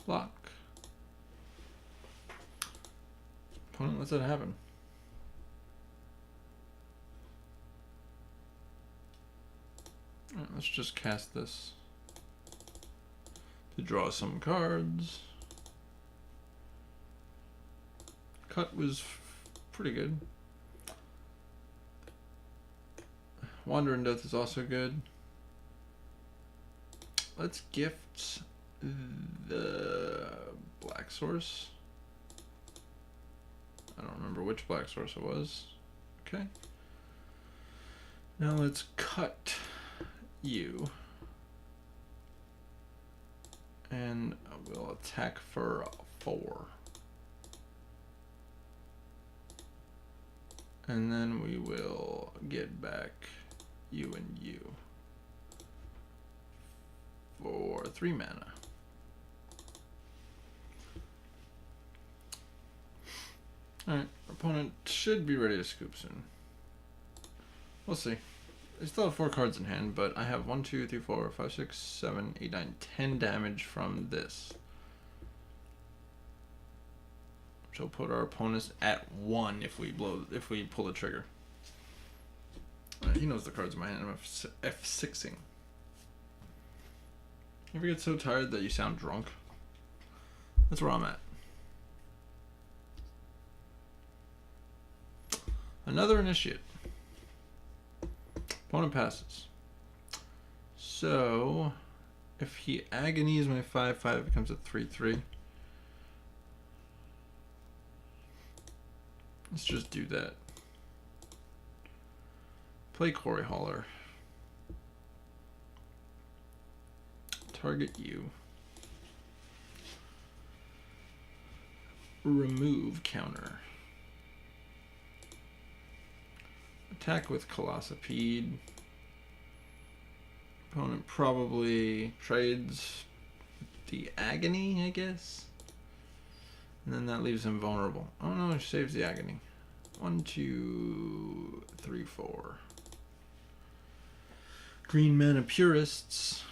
Block. Opponent lets it happen. Alright, let's just cast this to draw some cards. Cut was pretty good. Wandering Death is also good. Let's gift the black source. I don't remember which black source it was. Okay. Now let's cut you. And we'll attack for 4. And then we will get back you and you for 3 mana. Alright, opponent should be ready to scoop soon. We'll see. I still have 4 cards in hand, but I have 1, 2, 3, 4, 5, 6, 7, 8, 9, 10 damage from this. Which will put our opponents at 1 if we pull the trigger. He knows the cards in my hand. I'm F6ing. You ever get so tired that you sound drunk? That's where I'm at. Another initiate. Opponent passes. So, if he agonies my 5/5, it becomes a 3/3. Let's just do that. Play Quarry Hauler. Target you. Remove counter. Attack with Colossopede. Opponent probably trades the Agony, I guess. And then that leaves him vulnerable. Oh no, he saves the Agony. 1, 2, 3, 4. Green Mana Purists.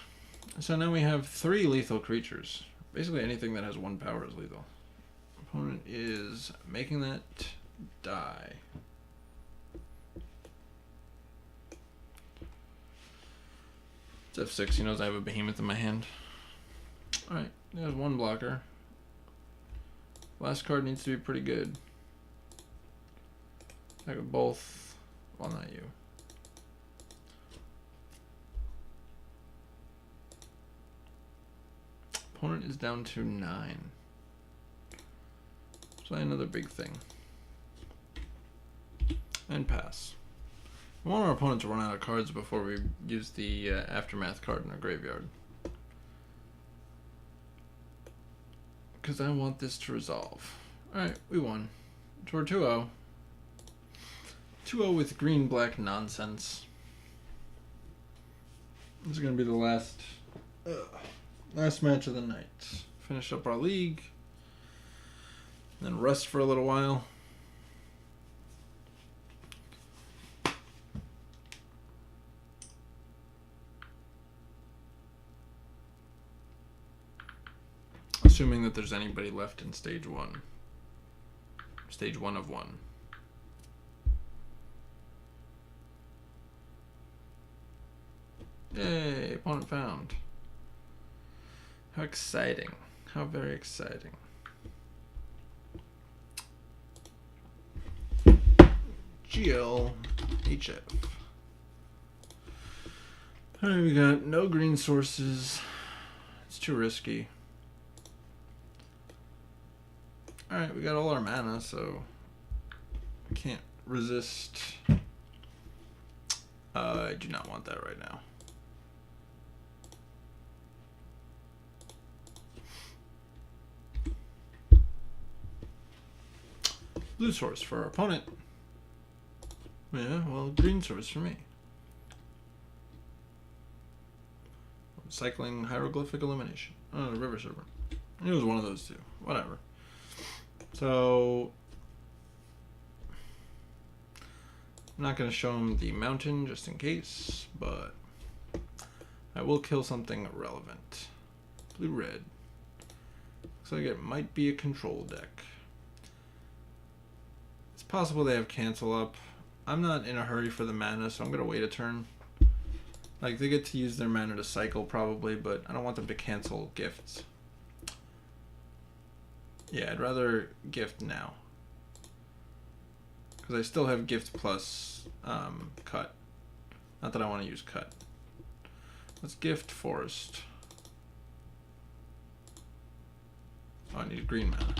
So now we have 3 lethal creatures. Basically anything that has 1 power is lethal. Opponent is making that die. It's F6, he knows I have a behemoth in my hand. Alright, there's 1 blocker. Last card needs to be pretty good. Attack with both. Well, not you. Opponent is down to 9. Play another big thing. And pass. We want our opponent to run out of cards before we use the Aftermath card in our graveyard. Because I want this to resolve. Alright, we won. So we're 2-0. 2-0 with green-black nonsense. This is going to be the last match of the night. Finish up our league. Then rest for a little while. Assuming that there's anybody left in stage 1. Stage 1 of 1. Yay, opponent found. How exciting. How very exciting. GLHF. Alright, we got no green sources. It's too risky. Alright, we got all our mana, so I can't resist. I do not want that right now. Blue source for our opponent. Yeah, well, green source for me. Cycling hieroglyphic elimination. Oh, river serpent. It was one of those two. Whatever. So I'm not going to show him the mountain just in case, but I will kill something relevant. Blue-red. Looks like it might be a control deck. It's possible they have cancel up. I'm not in a hurry for the mana, so I'm going to wait a turn. Like, they get to use their mana to cycle probably, but I don't want them to cancel gifts. Yeah, I'd rather gift now. Because I still have gift plus cut. Not that I want to use cut. Let's gift forest. Oh, I need green mana.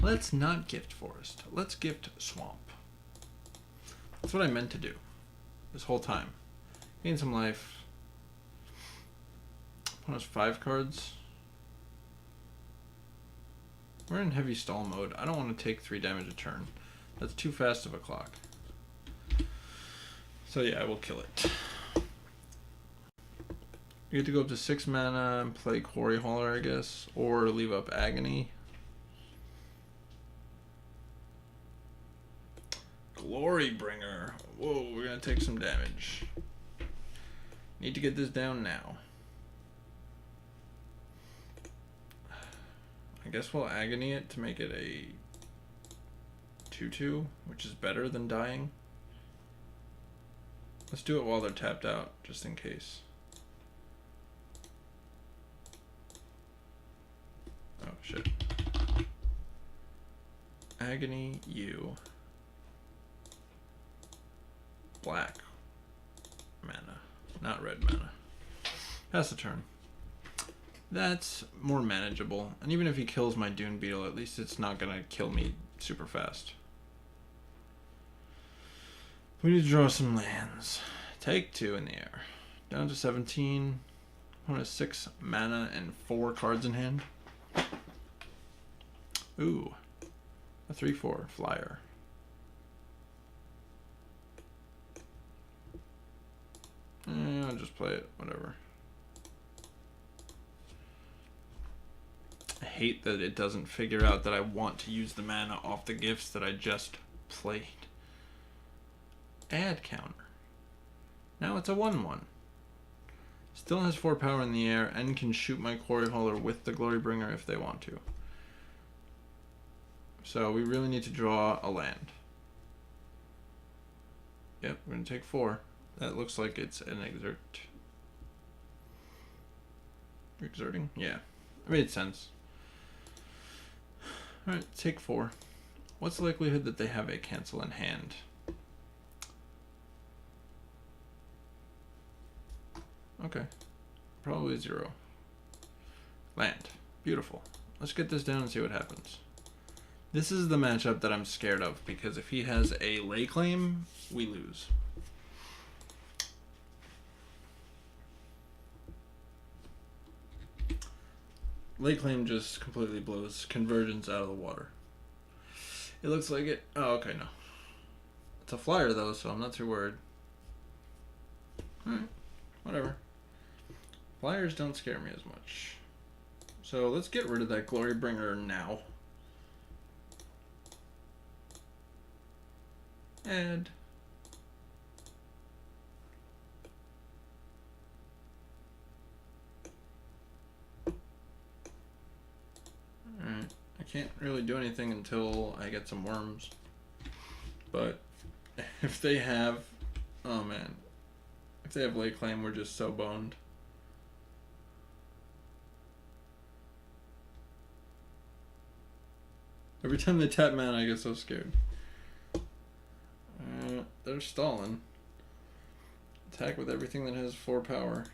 Let's not gift forest. Let's gift swamp. That's what I meant to do this whole time. Gain some life. Opponent's 5 cards. We're in heavy stall mode. I don't want to take 3 damage a turn. That's too fast of a clock. So yeah, I will kill it. You get to go up to 6 mana and play Quarry Hauler, I guess, or leave up Agony. Glory Bringer. Whoa, we're gonna take some damage. Need to get this down now. I guess we'll Agony it to make it a 2/2, which is better than dying. Let's do it while they're tapped out, just in case. Oh, shit. Agony, you. Black mana, not red mana. Pass the turn. That's more manageable. And even if he kills my Dune Beetle, at least it's not going to kill me super fast. We need to draw some lands. Take 2 in the air. Down to 17. Opponent has 6 mana and 4 cards in hand. Ooh. A 3/4 flyer. I'll just play it, whatever. I hate that it doesn't figure out that I want to use the mana off the gifts that I just played. Add counter. Now it's a 1/1. Still has 4 power in the air and can shoot my Quarry Hauler with the Glorybringer if they want to. So we really need to draw a land. Yep, we're going to take 4. That looks like it's an exert. Exerting? Yeah. It made sense. Alright, take 4. What's the likelihood that they have a cancel in hand? Okay. Probably 0. Land. Beautiful. Let's get this down and see what happens. This is the matchup that I'm scared of, because if he has a lay claim, we lose. Lay claim just completely blows convergence out of the water. It looks like it. Oh, okay, no. It's a flyer, though, so I'm not too worried. Alright, whatever. Flyers don't scare me as much. So let's get rid of that Glorybringer now. And alright, I can't really do anything until I get some worms. But if they have, oh man, if they have lay claim, we're just so boned. Every time they tap mana, I get so scared. They're stalling. Attack with everything that has 4 power.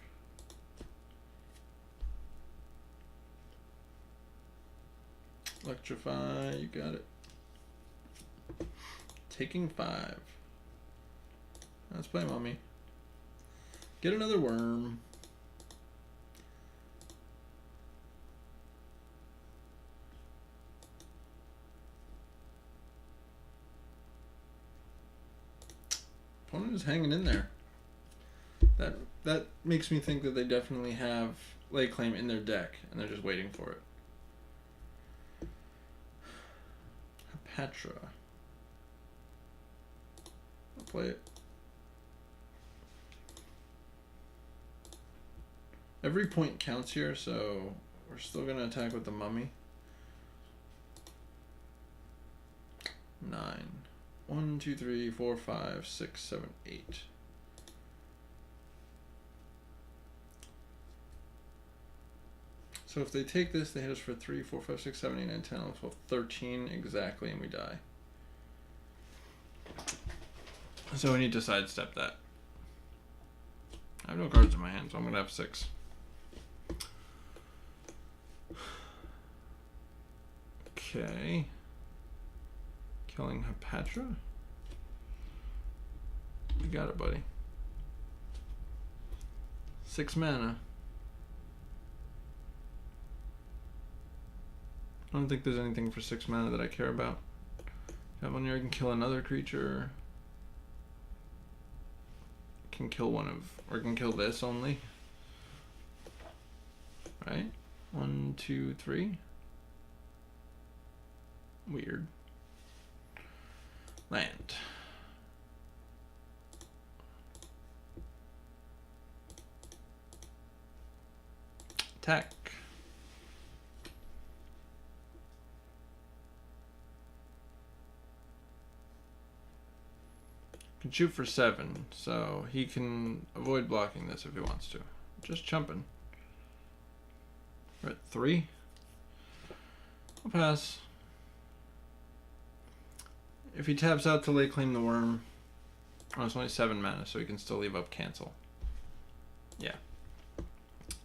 Electrify, you got it. Taking 5. Let's play Mummy. Get another worm. Opponent is hanging in there. That makes me think that they definitely have lay claim in their deck and they're just waiting for it. Patra. I'll play it. Every point counts here, so we're still gonna attack with the Mummy. 9. 1, 2, 3, 4, 5, 6, 7, 8. So if they take this, they hit us for 3, 4, 5, 6, 7, 8, 9, 10, 11, 12, 13 exactly, and we die. So we need to sidestep that. I have no cards in my hand, so I'm going to have 6. Okay. Killing Hepatra. You got it, buddy. 6 mana. I don't think there's anything for 6 mana that I care about. Have one here, I can kill another creature. Can kill one of, or can kill this only. Right? 1, 2, 3. Weird. Land. Attack. Can shoot for 7, so he can avoid blocking this if he wants to. Just jumping. We're at 3. I'll pass. If he taps out to lay claim the worm, oh, it's only 7 mana, so he can still leave up cancel. Yeah.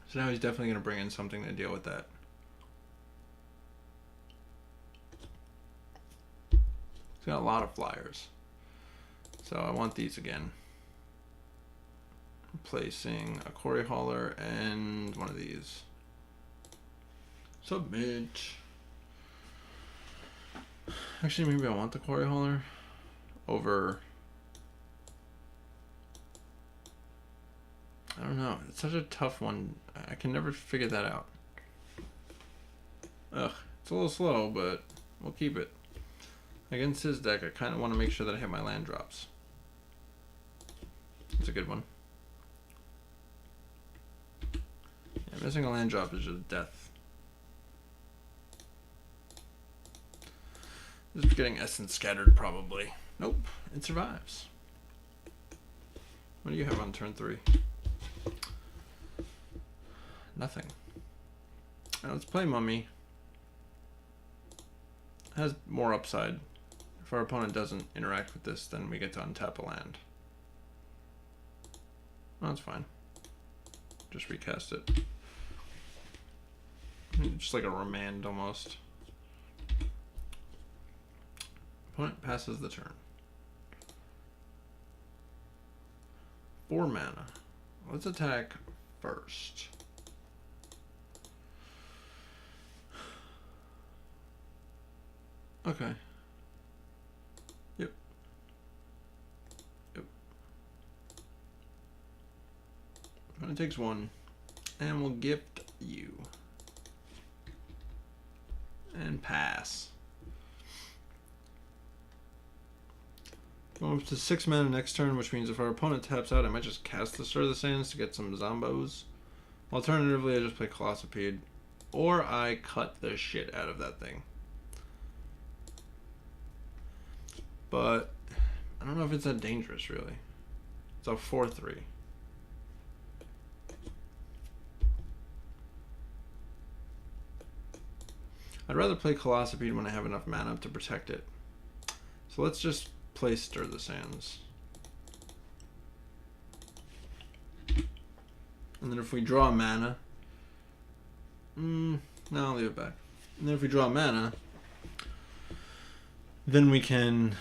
So now he's definitely going to bring in something to deal with that. He's got a lot of flyers. So I want these again. Replacing a Quarry Hauler and one of these. Submit. Actually, maybe I want the Quarry Hauler over... I don't know. It's such a tough one. I can never figure that out. Ugh. It's a little slow, but we'll keep it. Against his deck, I kind of want to make sure that I hit my land drops. It's a good one. Yeah, missing a land drop is just death. Just getting essence scattered, probably. Nope, it survives. What do you have on turn 3? Nothing. Now let's play Mummy. It has more upside. If our opponent doesn't interact with this, then we get to untap a land. Well, that's fine. Just recast it. Just like a remand almost. Opponent passes the turn. 4 mana. Let's attack first. Okay. Yep. Opponent takes 1. And we'll gift you. And pass. Going up to 6 mana next turn, which means if our opponent taps out, I might just cast the Stir of the Sands to get some zombos. Alternatively, I just play Colossopede. Or I cut the shit out of that thing. But I don't know if it's that dangerous, really. It's a 4/3. I'd rather play Colossopede when I have enough mana to protect it. So let's just play Stir the Sands. And then if we draw mana... no, I'll leave it back. And then if we draw mana, then we can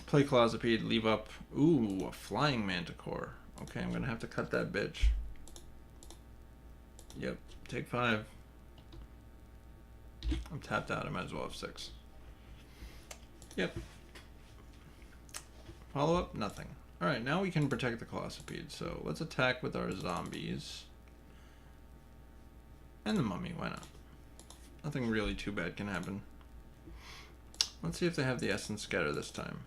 play Colossopede, leave up... Ooh, a Flying Manticore. Okay, I'm going to have to cut that bitch. Yep, take 5. I'm tapped out. I might as well have 6. Yep. Follow up? Nothing. Alright, now we can protect the Colossopede. So let's attack with our zombies. And the Mummy, why not? Nothing really too bad can happen. Let's see if they have the Essence Scatter this time.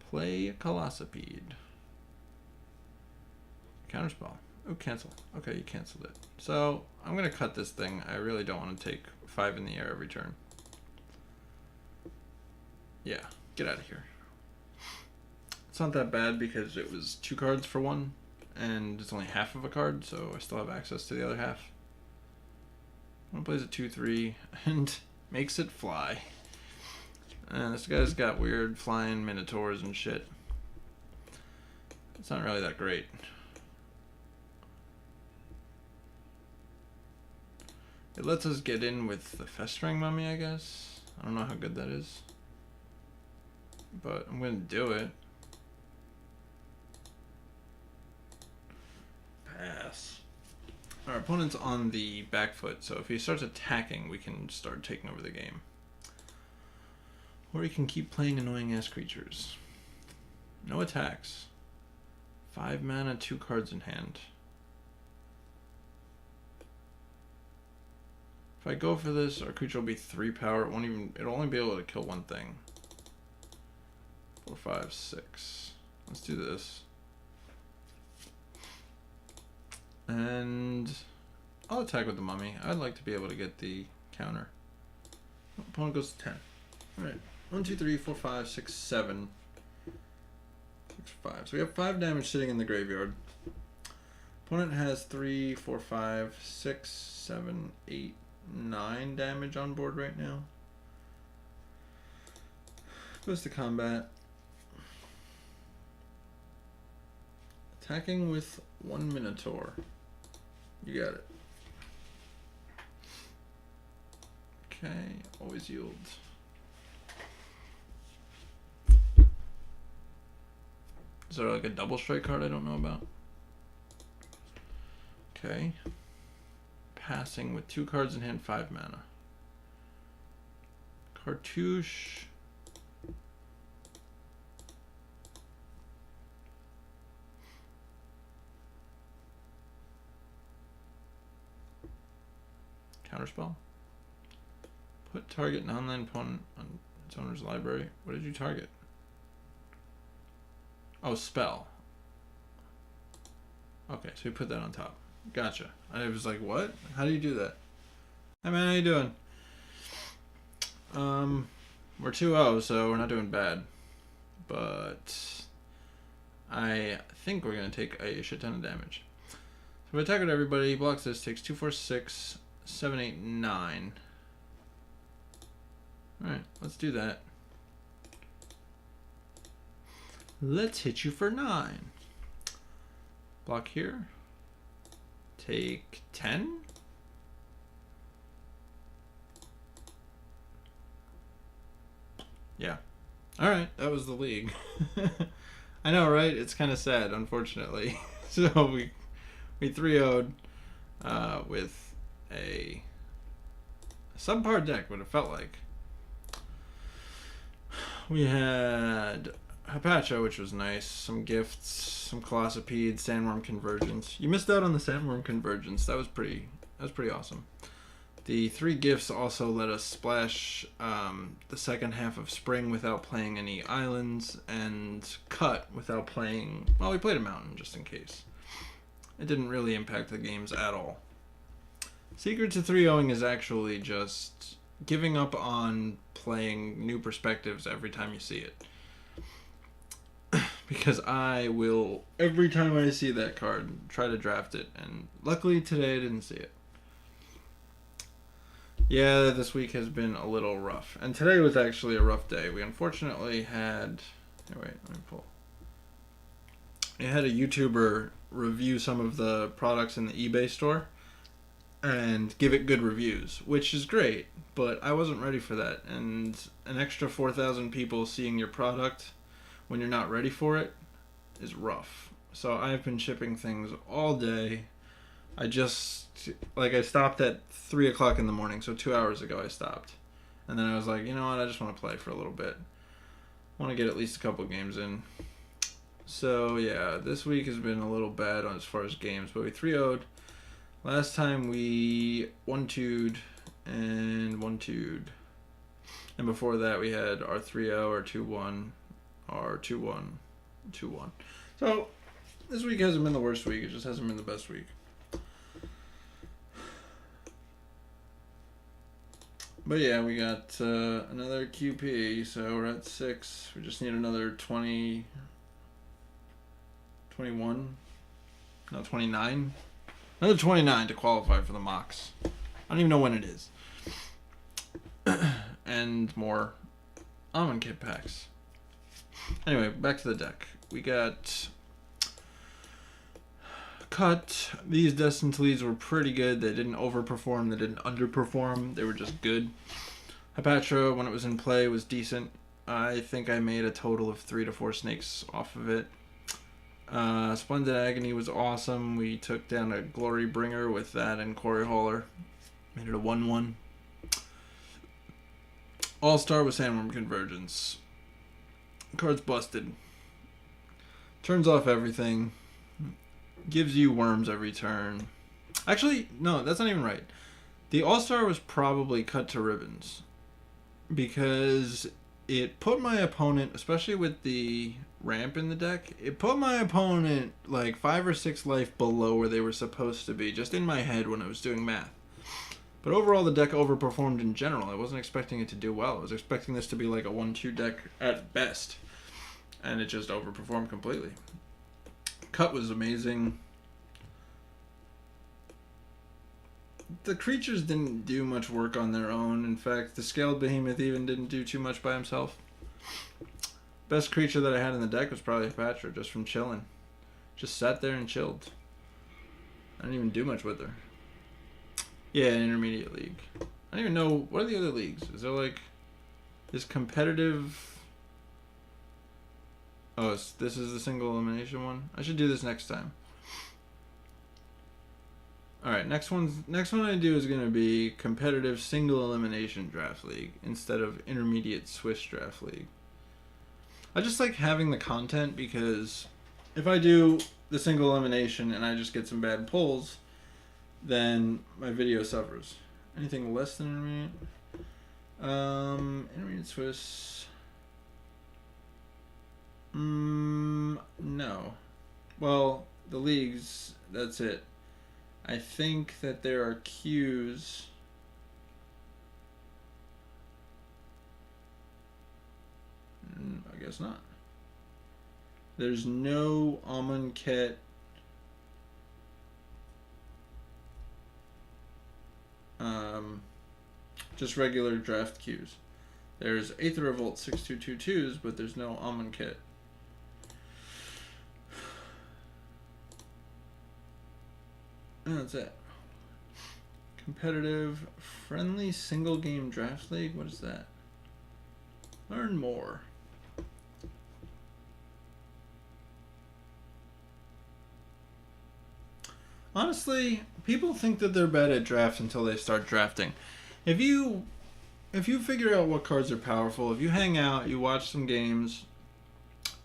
Play Colossopede. Counterspell. Oh, cancel. Okay, you canceled it. So, I'm going to cut this thing. I really don't want to take 5 in the air every turn. Yeah, get out of here. It's not that bad because it was 2 cards for 1, and it's only half of a card, so I still have access to the other half. One plays a 2/3 and makes it fly. And this guy's got weird flying minotaurs and shit. It's not really that great. It lets us get in with the Festering Mummy, I guess. I don't know how good that is. But I'm going to do it. Pass. Our opponent's on the back foot, so if he starts attacking, we can start taking over the game. Or he can keep playing annoying-ass creatures. No attacks. 5 mana, 2 cards in hand. If I go for this, our creature will be 3 power. It'll only be able to kill 1 thing. 4, 5, 6. Let's do this. And I'll attack with the Mummy. I'd like to be able to get the counter. Opponent goes to 10. Alright. 1, 2, 3, 4, 5, 6, 7. 6, 5. So we have 5 damage sitting in the graveyard. Opponent has 3, 4, 5, 6, 7, 8, 9 damage on board right now. Goes to combat. Attacking with 1 Minotaur. You got it. Okay, always yields. Is there like a double strike card I don't know about? Okay. Passing with 2 cards in hand, 5 mana. Cartouche. Counterspell. Put target non-land opponent on its owner's library. What did you target? Oh, spell. Okay, so we put that on top. Gotcha. I was like, what? How do you do that? Hey man, how you doing? We're 2-0, so we're not doing bad. But I think we're gonna take a shit ton of damage. So we attack with everybody, blocks this, takes 2, 4, 6, 7, 8, 9. Alright, let's do that. Let's hit you for 9. Block here. Take 10. Yeah. Alright, that was the league. I know, right? It's kind of sad, unfortunately. So we 3-0'd with a subpar deck, what it felt like. We had Hypatia, which was nice, some gifts, some Colossopede, Sandworm Convergence. You missed out on the Sandworm Convergence. That was pretty awesome. The 3 gifts also let us splash the second half of Spring without playing any islands, and cut without playing... Well, we played a mountain just in case. It didn't really impact the games at all. Secret to 3-0ing is actually just giving up on playing new perspectives every time you see it. Because I will, every time I see that card, try to draft it, and luckily today I didn't see it. Yeah, this week has been a little rough. And today was actually a rough day. We unfortunately had... Oh, wait, let me pull. We had a YouTuber review some of the products in the eBay store and give it good reviews, which is great, but I wasn't ready for that. And an extra 4,000 people seeing your product when you're not ready for it is rough. So I've been shipping things all day. I stopped at 3 o'clock in the morning, so 2 hours ago I stopped. And then I was like, you know what, I just want to play for a little bit. I want to get at least a couple games in. So yeah, this week has been a little bad as far as games, but we 3-0'd. Last time we 1-2'd and 1-2'd. And before that we had our 3-0, our 2-1, our 2-1, 2-1. So this week hasn't been the worst week, it just hasn't been the best week. But yeah, we got another QP, so we're at 6. We just need another 20, 21, no, 29. Another 29 to qualify for the mocks. I don't even know when it is. And more Amonkhet packs. Anyway, back to the deck. We got cut. These Destined to Leads were pretty good. They didn't overperform. They didn't underperform. They were just good. Hypatia, when it was in play, was decent. I think I made a total of 3 to 4 snakes off of it. Splendid Agony was awesome. We took down a Glory Bringer with that and Quarry Hauler. Made it a 1-1. All-Star with Sandworm Convergence. Card's busted. Turns off everything. Gives you worms every turn. Actually, no, that's not even right. The All-Star was probably cut to ribbons. Because it put my opponent, especially with the ramp in the deck, it put my opponent like 5 or 6 life below where they were supposed to be, just in my head when I was doing math. But overall, the deck overperformed in general. I wasn't expecting it to do well. I was expecting this to be like a 1-2 deck at best. And it just overperformed completely. Cut was amazing. The creatures didn't do much work on their own. In fact, the Scaled Behemoth even didn't do too much by himself. Best creature that I had in the deck was probably Hypatia, just from chilling. Just sat there and chilled. I didn't even do much with her. Yeah, Intermediate League. I don't even know, what are the other leagues? Is there like, is competitive... Oh, this is the single elimination one? I should do this next time. Alright, next one I do is going to be competitive single elimination draft league instead of intermediate Swiss draft league. I just like having the content because if I do the single elimination and I just get some bad pulls, then my video suffers. Anything less than intermediate? Intermediate Swiss. No. Well, the leagues, that's it. I think that there are queues. I guess not. There's no Amonkhet. Just regular draft queues. There's Aether Revolt 6222s, but there's no Amonkhet. And that's it. Competitive, friendly, single game draft league. What is that? Learn more. Honestly, people think that they're bad at drafts until they start drafting. If you figure out what cards are powerful, if you hang out, you watch some games,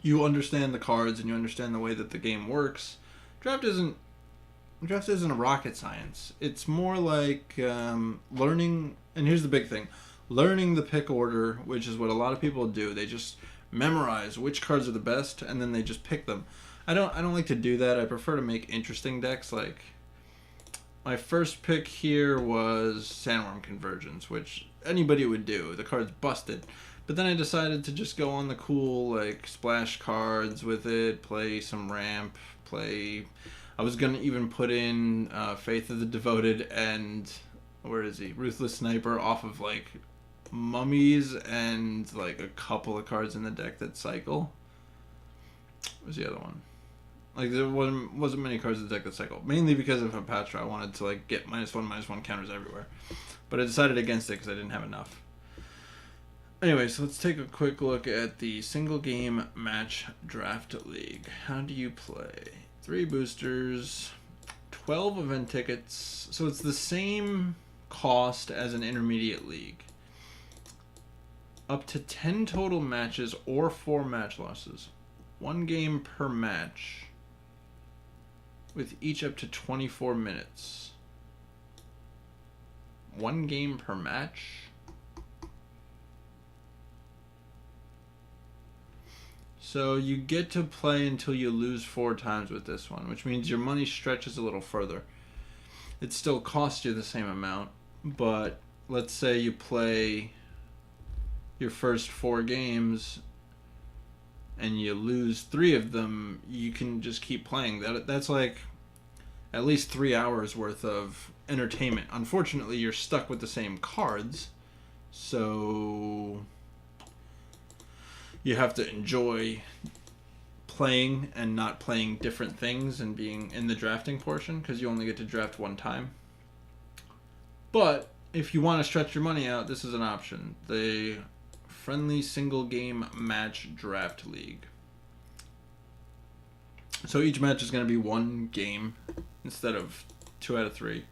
you understand the cards and you understand the way that the game works, draft isn't a rocket science. It's more like learning, and here's the big thing, learning the pick order, which is what a lot of people do. They just memorize which cards are the best and then they just pick them. I don't like to do that. I prefer to make interesting decks. Like, my first pick here was Sandworm Convergence, which anybody would do. The card's busted. But then I decided to just go on the cool, like, splash cards with it, play some ramp, I was going to even put in Faith of the Devoted and, where is he? Ruthless Sniper off of, like, mummies and, like, a couple of cards in the deck that cycle. What was the other one? Like, there wasn't many cards in the deck that cycle. Mainly because of Hepatra. I wanted to, like, get -1/-1 counters everywhere. But I decided against it because I didn't have enough. Anyway, so let's take a quick look at the single game match draft league. How do you play? 3 boosters, 12 event tickets. So it's the same cost as an intermediate league. Up to 10 total matches or 4 match losses. 1 game per match, with each up to 24 minutes. 1 game per match? So you get to play until you lose 4 times with this one, which means your money stretches a little further. It still costs you the same amount, but let's say you play your first 4 games and you lose 3 of them, you can just keep playing. That's like at least 3 hours worth of entertainment. Unfortunately, you're stuck with the same cards, so you have to enjoy playing and not playing different things and being in the drafting portion, because you only get to draft 1 time. But if you want to stretch your money out, this is an option. The friendly single game match draft league. So each match is going to be 1 game instead of 2 out of 3,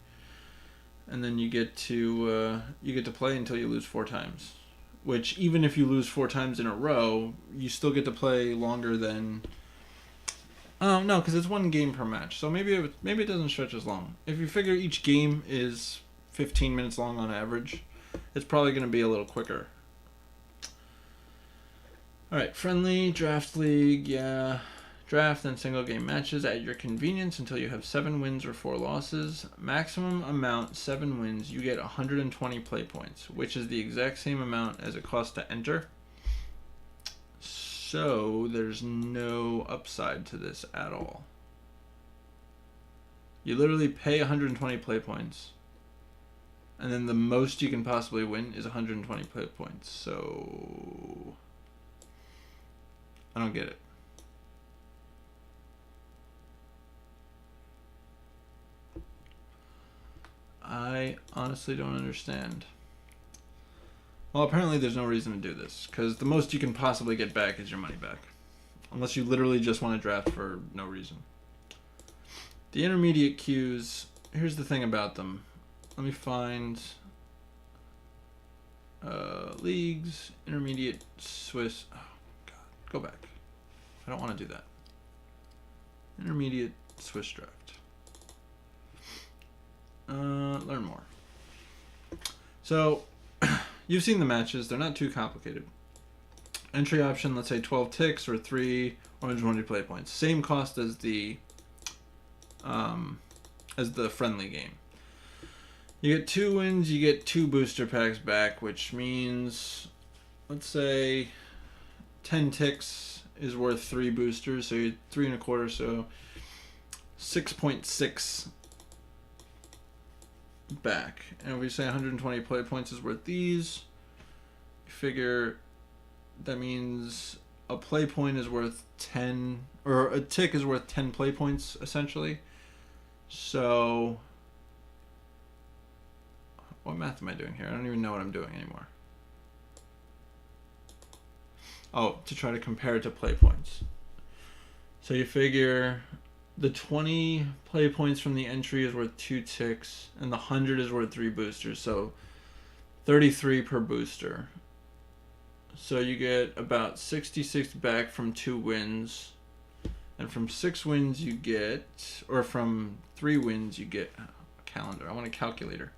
and then you get to play until you lose 4 times. Which, even if you lose 4 times in a row, you still get to play longer than. No, because it's 1 game per match, so maybe it doesn't stretch as long. If you figure each game is 15 minutes long on average, it's probably going to be a little quicker. Alright, friendly, draft league, yeah. Draft and single game matches at your convenience until you have 7 wins or 4 losses. Maximum amount 7 wins, you get 120 play points, which is the exact same amount as it costs to enter. So there's no upside to this at all. You literally pay 120 play points, and then the most you can possibly win is 120 play points. So I don't get it. I honestly don't understand. Well, apparently there's no reason to do this, because the most you can possibly get back is your money back. Unless you literally just want to draft for no reason. The intermediate queues, here's the thing about them. Let me find leagues, intermediate Swiss. Oh, God. Go back. I don't want to do that. Intermediate Swiss draft. Learn more. So, you've seen the matches. They're not too complicated. Entry option, let's say 12 ticks or 3 120 play points. Same cost as the as the friendly game. You get 2 wins, you get 2 booster packs back, which means, let's say, 10 ticks is worth 3 boosters, so you're 3 1/4, so 6.6 back. And if we say 120 play points is worth these, you figure that means a play point is worth 10, or a tick is worth 10 play points, essentially. So, what math am I doing here? I don't even know what I'm doing anymore. Oh, to try to compare it to play points. So you figure the 20 play points from the entry is worth 2 ticks, and the 100 is worth 3 boosters, so 33 per booster. So you get about 66 back from 2 wins, and from 6 wins you get, or from 3 wins you get a calendar. I want a calculator.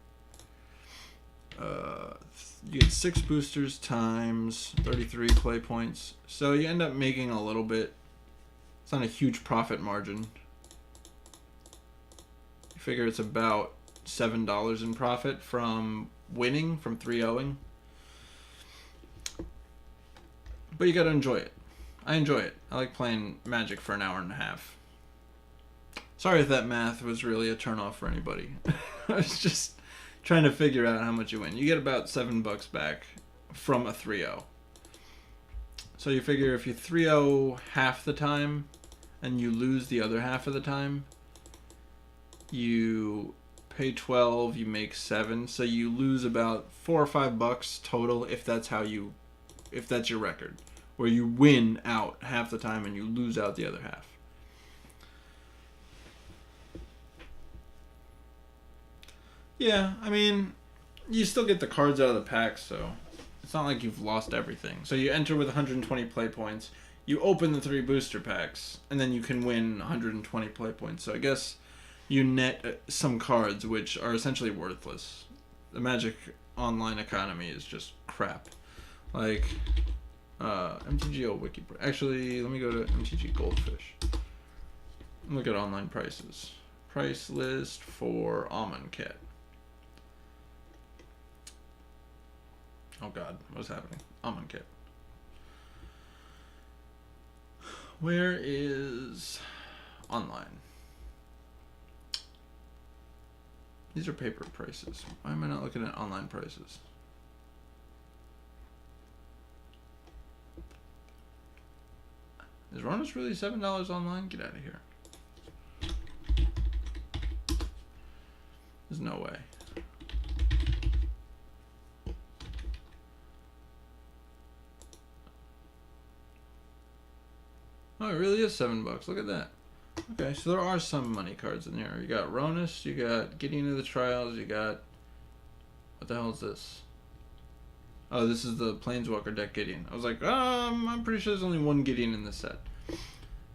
You get 6 boosters times 33 play points. So you end up making a little bit. It's not a huge profit margin. You figure it's about $7 in profit from winning, from 3-0ing. But you gotta enjoy it. I enjoy it. I like playing Magic for an hour and a half. Sorry if that math was really a turnoff for anybody. I was just trying to figure out how much you win. You get about $7 back from a 3-0. So you figure if you 3-0 half the time and you lose the other half of the time, you pay 12, you make 7, so you lose about $4 or $5 total if that's your record, where you win out half the time and you lose out the other half. Yeah, I mean, you still get the cards out of the pack, so it's not like you've lost everything. So you enter with 120 play points, you open the 3 booster packs, and then you can win 120 play points. So I guess you net some cards which are essentially worthless. The Magic online economy is just crap. Like, MTGO Wiki. Actually, let me go to MTG Goldfish. Look at online prices. Price list for Amonkhet. Oh god, what's happening? Amonkhet. Where is online? These are paper prices. Why am I not looking at online prices? Is Ronus really $7 online? Get out of here. There's no way. Oh, it really is $7. Look at that. Okay, so there are some money cards in there. You got Ronus, you got Gideon of the Trials, you got... What the hell is this? Oh, this is the Planeswalker deck Gideon. I was like, I'm pretty sure there's only one Gideon in this set.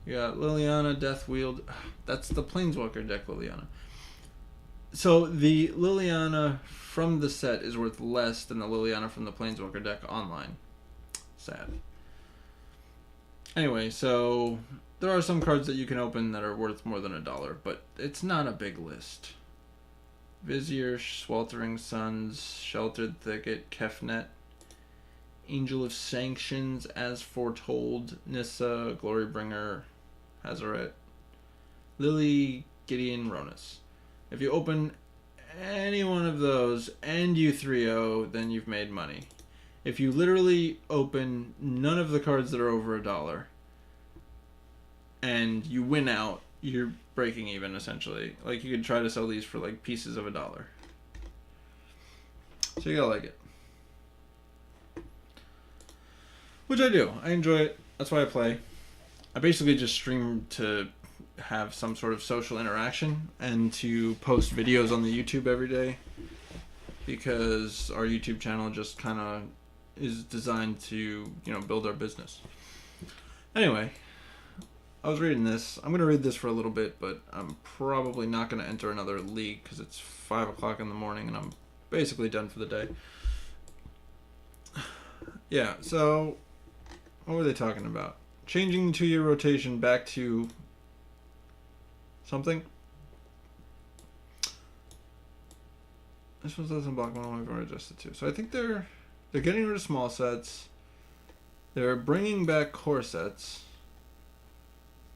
You got Liliana, Deathwield. That's the Planeswalker deck Liliana. So the Liliana from the set is worth less than the Liliana from the Planeswalker deck online. Sad. Anyway, so there are some cards that you can open that are worth more than $1, but it's not a big list. Vizier, Sweltering Suns, Sheltered Thicket, Kefnet, Angel of Sanctions, As Foretold, Nissa, Glorybringer, Hazaret, Lily, Gideon, Ronus. If you open any one of those and you 3-0, then you've made money. If you literally open none of the cards that are over $1 and you win out, you're breaking even, essentially. Like, you could try to sell these for like pieces of $1. So you gotta like it. Which I do. I enjoy it. That's why I play. I basically just stream to have some sort of social interaction and to post videos on the YouTube every day, because our YouTube channel just kind of is designed to, build our business. Anyway, I was reading this. I'm going to read this for a little bit, but I'm probably not going to enter another league because it's 5 o'clock in the morning and I'm basically done for the day. Yeah, so what were they talking about? Changing the 2-year rotation back to something? This one doesn't block one we've already adjusted to. So I think they're getting rid of small sets. They're bringing back core sets.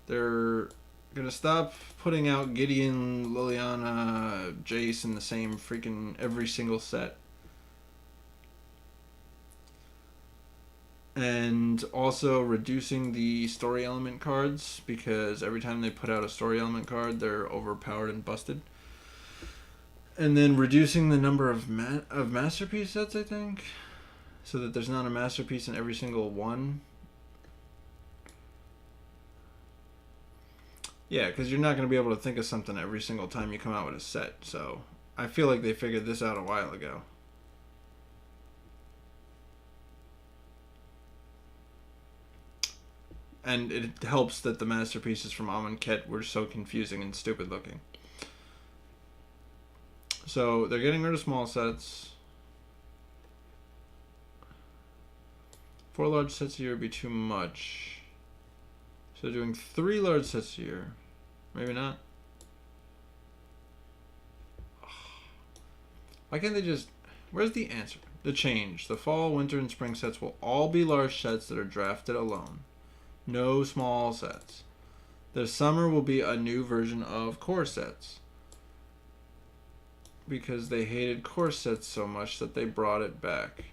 They're gonna stop putting out Gideon, Liliana, Jace in the same freaking every single set. And also reducing the story element cards, because every time they put out a story element card, they're overpowered and busted. And then reducing the number of masterpiece sets, I think, so that there's not a masterpiece in every single one. Yeah, because you're not going to be able to think of something every single time you come out with a set. So I feel like they figured this out a while ago. And it helps that the masterpieces from Amonkhet were so confusing and stupid looking. So they're getting rid of small sets. 4 large sets a year would be too much. So doing 3 large sets a year. Maybe not. Why can't they just... Where's the answer? The change. The fall, winter, and spring sets will all be large sets that are drafted alone. No small sets. The summer will be a new version of core sets. Because they hated core sets so much that they brought it back.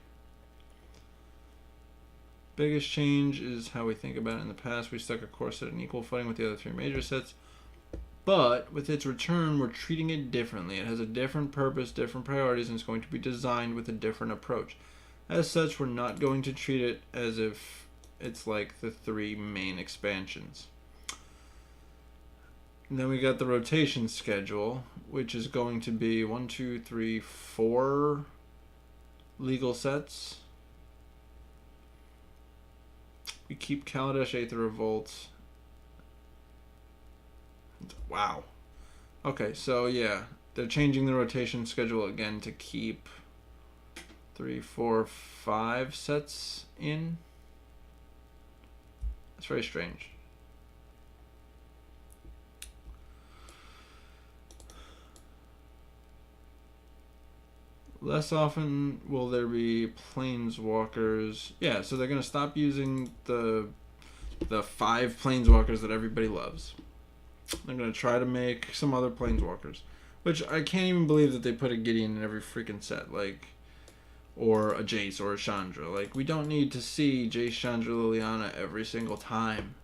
Biggest change is how we think about it. In the past, we stuck a core set in equal footing with the other 3 major sets. But with its return, we're treating it differently. It has a different purpose, different priorities, and it's going to be designed with a different approach. As such, we're not going to treat it as if it's like the 3 main expansions. And then we got the rotation schedule, which is going to be 1, 2, 3, 4 legal sets. We keep Kaladesh Aether Revolt. Wow. Okay, so yeah, they're changing the rotation schedule again to keep 3, 4, 5 sets in. That's very strange. Less often will there be planeswalkers. Yeah, so they're going to stop using the 5 planeswalkers that everybody loves. They're going to try to make some other planeswalkers. Which I can't even believe that they put a Gideon in every freaking set. Like, or a Jace or a Chandra. Like, we don't need to see Jace, Chandra, Liliana every single time.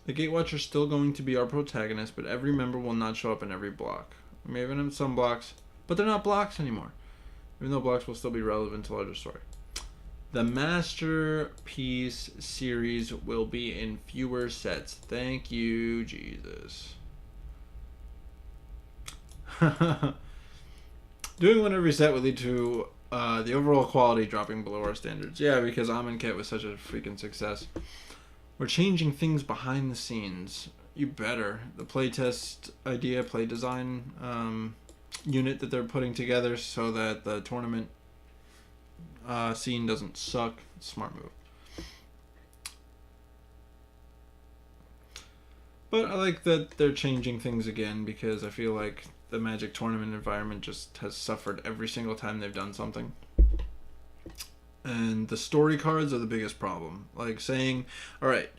The Gatewatcher is still going to be our protagonist, but every member will not show up in every block. Maybe in some blocks, but they're not blocks anymore. Even though blocks will still be relevant to larger story. The Masterpiece series will be in fewer sets. Thank you, Jesus. Doing one every set would lead to the overall quality dropping below our standards. Yeah, because Amonkhet was such a freaking success. We're changing things behind the scenes. You better. The playtest idea, play design unit that they're putting together so that the tournament scene doesn't suck. Smart move. But I like that they're changing things again, because I feel like the Magic tournament environment just has suffered every single time they've done something. And the story cards are the biggest problem. Like saying, alright,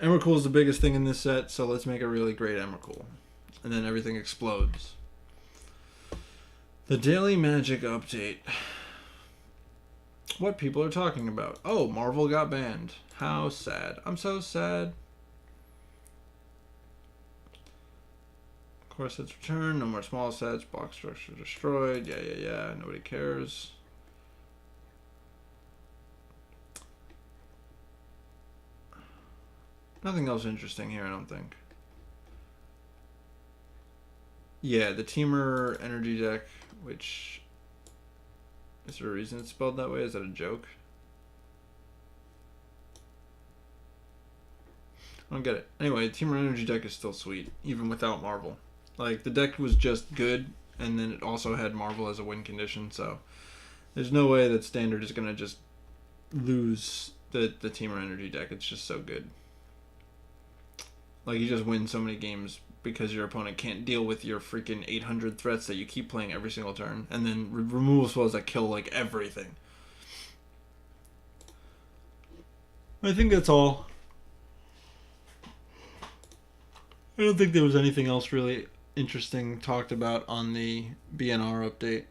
Emrakul is the biggest thing in this set, so let's make a really great Emrakul. And then everything explodes. The Daily Magic update. What people are talking about. Oh, Marvel got banned. How sad. I'm so sad. Core sets return. No more small sets. Block structure destroyed. Yeah. Nobody cares. Nothing else interesting here, I don't think. Yeah, the Teamer energy deck, which... Is there a reason it's spelled that way? Is that a joke? I don't get it. Anyway, Teamer energy deck is still sweet, even without Marvel. Like, the deck was just good, and then it also had Marvel as a win condition, so... There's no way that Standard is going to just lose the Teamer energy deck. It's just so good. Like, you just win so many games because your opponent can't deal with your freaking 800 threats that you keep playing every single turn, and then removal spells that kill, like, everything. I think that's all. I don't think there was anything else really interesting talked about on the BNR update.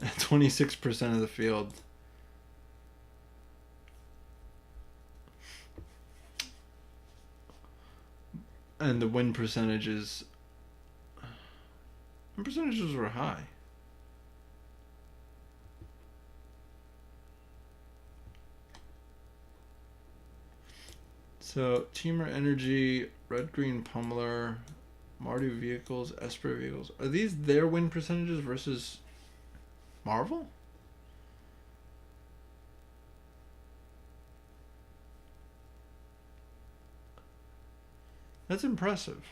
At 26% of the field. And the win percentages were high. So, Teamer Energy, Red Green Pummeler, Mardu Vehicles, Esper Vehicles. Are these their win percentages versus Marvel? That's impressive.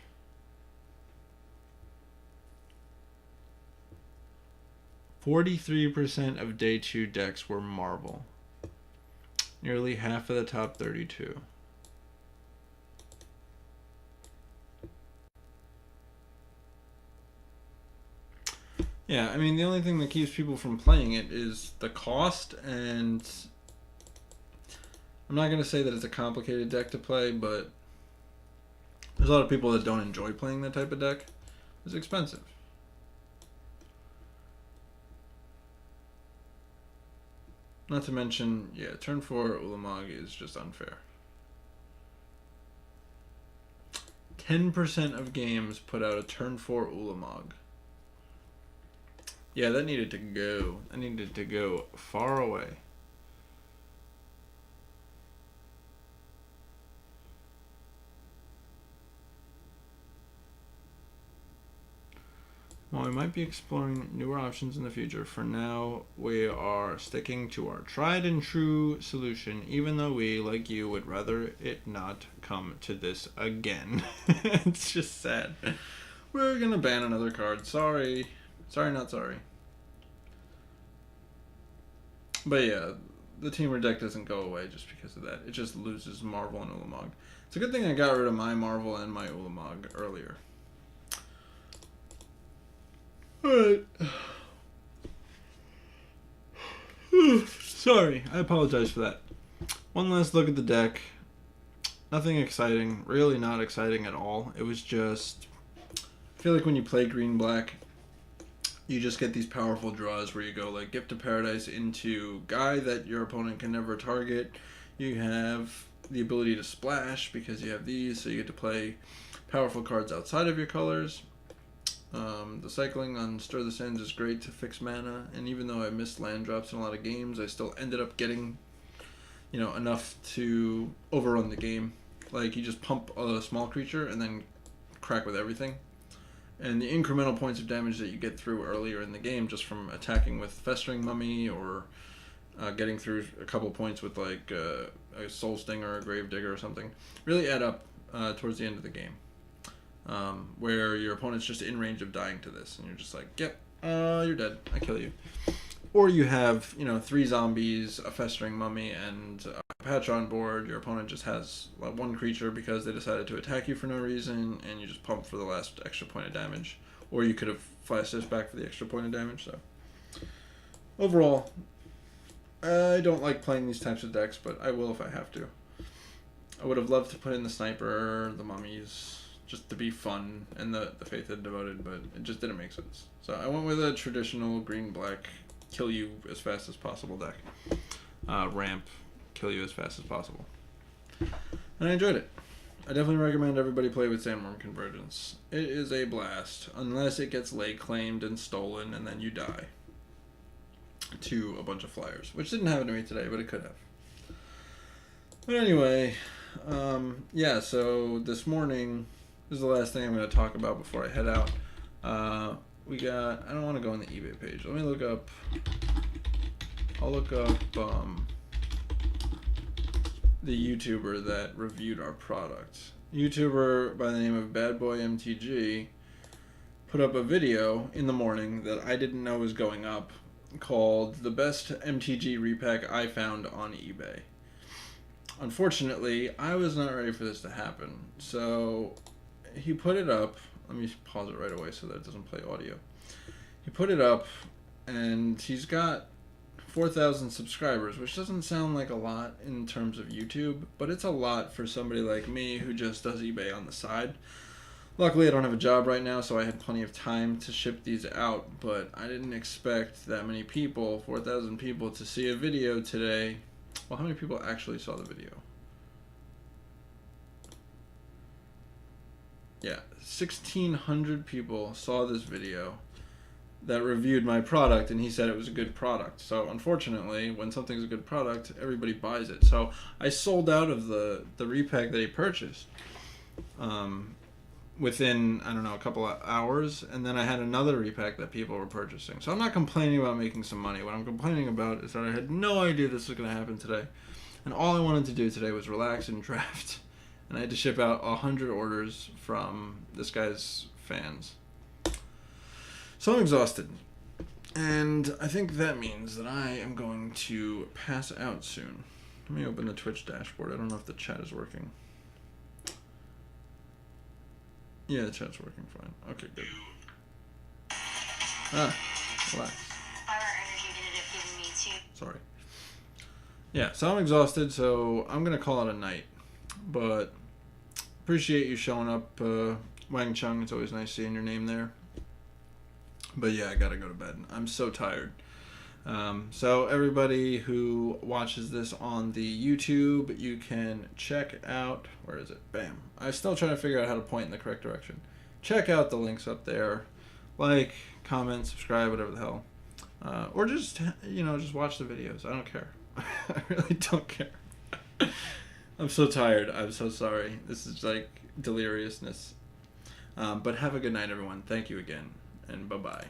%43% of day 2 decks were Marvel. Nearly half of the top 32. Yeah, I mean, the only thing that keeps people from playing it is the cost, and I'm not going to say that it's a complicated deck to play, but there's a lot of people that don't enjoy playing that type of deck. It's expensive. Not to mention, yeah, turn 4 Ulamog is just unfair. 10% of games put out a turn 4 Ulamog. Yeah, that needed to go. That needed to go far away. While we might be exploring newer options in the future, for now we are sticking to our tried and true solution, even though we, like you, would rather it not come to this again. It's just sad. We're gonna ban another card. Sorry. Sorry, not sorry. But yeah, the Teamer deck doesn't go away just because of that. It just loses Marvel and Ulamog. It's a good thing I got rid of my Marvel and my Ulamog earlier. Alright. Sorry, I apologize for that. One last look at the deck. Nothing exciting. Really not exciting at all. It was just... I feel like when you play green-black, you just get these powerful draws where you go like Gift of Paradise into Guy that your opponent can never target. You have the ability to splash because you have these, so you get to play powerful cards outside of your colors. The cycling on Stir the Sands is great to fix mana, and even though I missed land drops in a lot of games, I still ended up getting, you know, enough to overrun the game. Like, you just pump a small creature and then crack with everything. And the incremental points of damage that you get through earlier in the game just from attacking with Festering Mummy or getting through a couple points with like a Soul Stinger or a Grave Digger or something really add up towards the end of the game. Where your opponent's just in range of dying to this, and you're just like, yep, you're dead, I kill you. Or you have, you know, 3 zombies, a Festering Mummy, and a patch on board. Your opponent just has one creature because they decided to attack you for no reason, and you just pump for the last extra point of damage. Or you could have flash this back for the extra point of damage. So overall, I don't like playing these types of decks, but I will if I have to. I would have loved to put in the Sniper, the Mummies, just to be fun, and the Faith of the Devoted, but it just didn't make sense. So I went with a traditional green-black, kill you as fast as possible deck. Ramp, kill you as fast as possible. And I enjoyed it. I definitely recommend everybody play with Sandworm Convergence. It is a blast, unless it gets late claimed and stolen, and then you die to a bunch of flyers, which didn't happen to me today, but it could have. But anyway, yeah, so this morning, this is the last thing I'm going to talk about before I head out. We got, I don't want to go on the eBay page. Let me look up, I'll look up the YouTuber that reviewed our product. YouTuber by the name of Bad Boy MTG put up a video in the morning that I didn't know was going up called The Best MTG Repack I Found on eBay. Unfortunately, I was not ready for this to happen. So he put it up. Let me pause it right away so that it doesn't play audio. He put it up, and he's got 4,000 subscribers, which doesn't sound like a lot in terms of YouTube, but it's a lot for somebody like me who just does eBay on the side. Luckily, I don't have a job right now, so I had plenty of time to ship these out, but I didn't expect that many people, 4,000 people, to see a video today. Well, how many people actually saw the video? Yeah, 1,600 people saw this video that reviewed my product, and he said it was a good product. So unfortunately, when something's a good product, everybody buys it. So I sold out of the repack that he purchased within, I don't know, a couple of hours, and then I had another repack that people were purchasing. So I'm not complaining about making some money. What I'm complaining about is that I had no idea this was going to happen today, and all I wanted to do today was relax and draft, and I had to ship out 100 orders from this guy's fans. So I'm exhausted, and I think that means that I am going to pass out soon. Let me open the Twitch dashboard. I don't know if the chat is working. Yeah, the chat's working fine. Okay, good. Relax. Sorry. Yeah, so I'm exhausted, so I'm going to call it a night. But appreciate you showing up, Wang Chung. It's always nice seeing your name there. But yeah, I got to go to bed. I'm so tired. So everybody who watches this on the YouTube, you can check out, where is it? Bam. I'm still trying to figure out how to point in the correct direction. Check out the links up there. Like, comment, subscribe, whatever the hell. Or just, just watch the videos. I don't care. I really don't care. I'm so tired. I'm so sorry. This is like deliriousness. But have a good night, everyone. Thank you again. And bye-bye.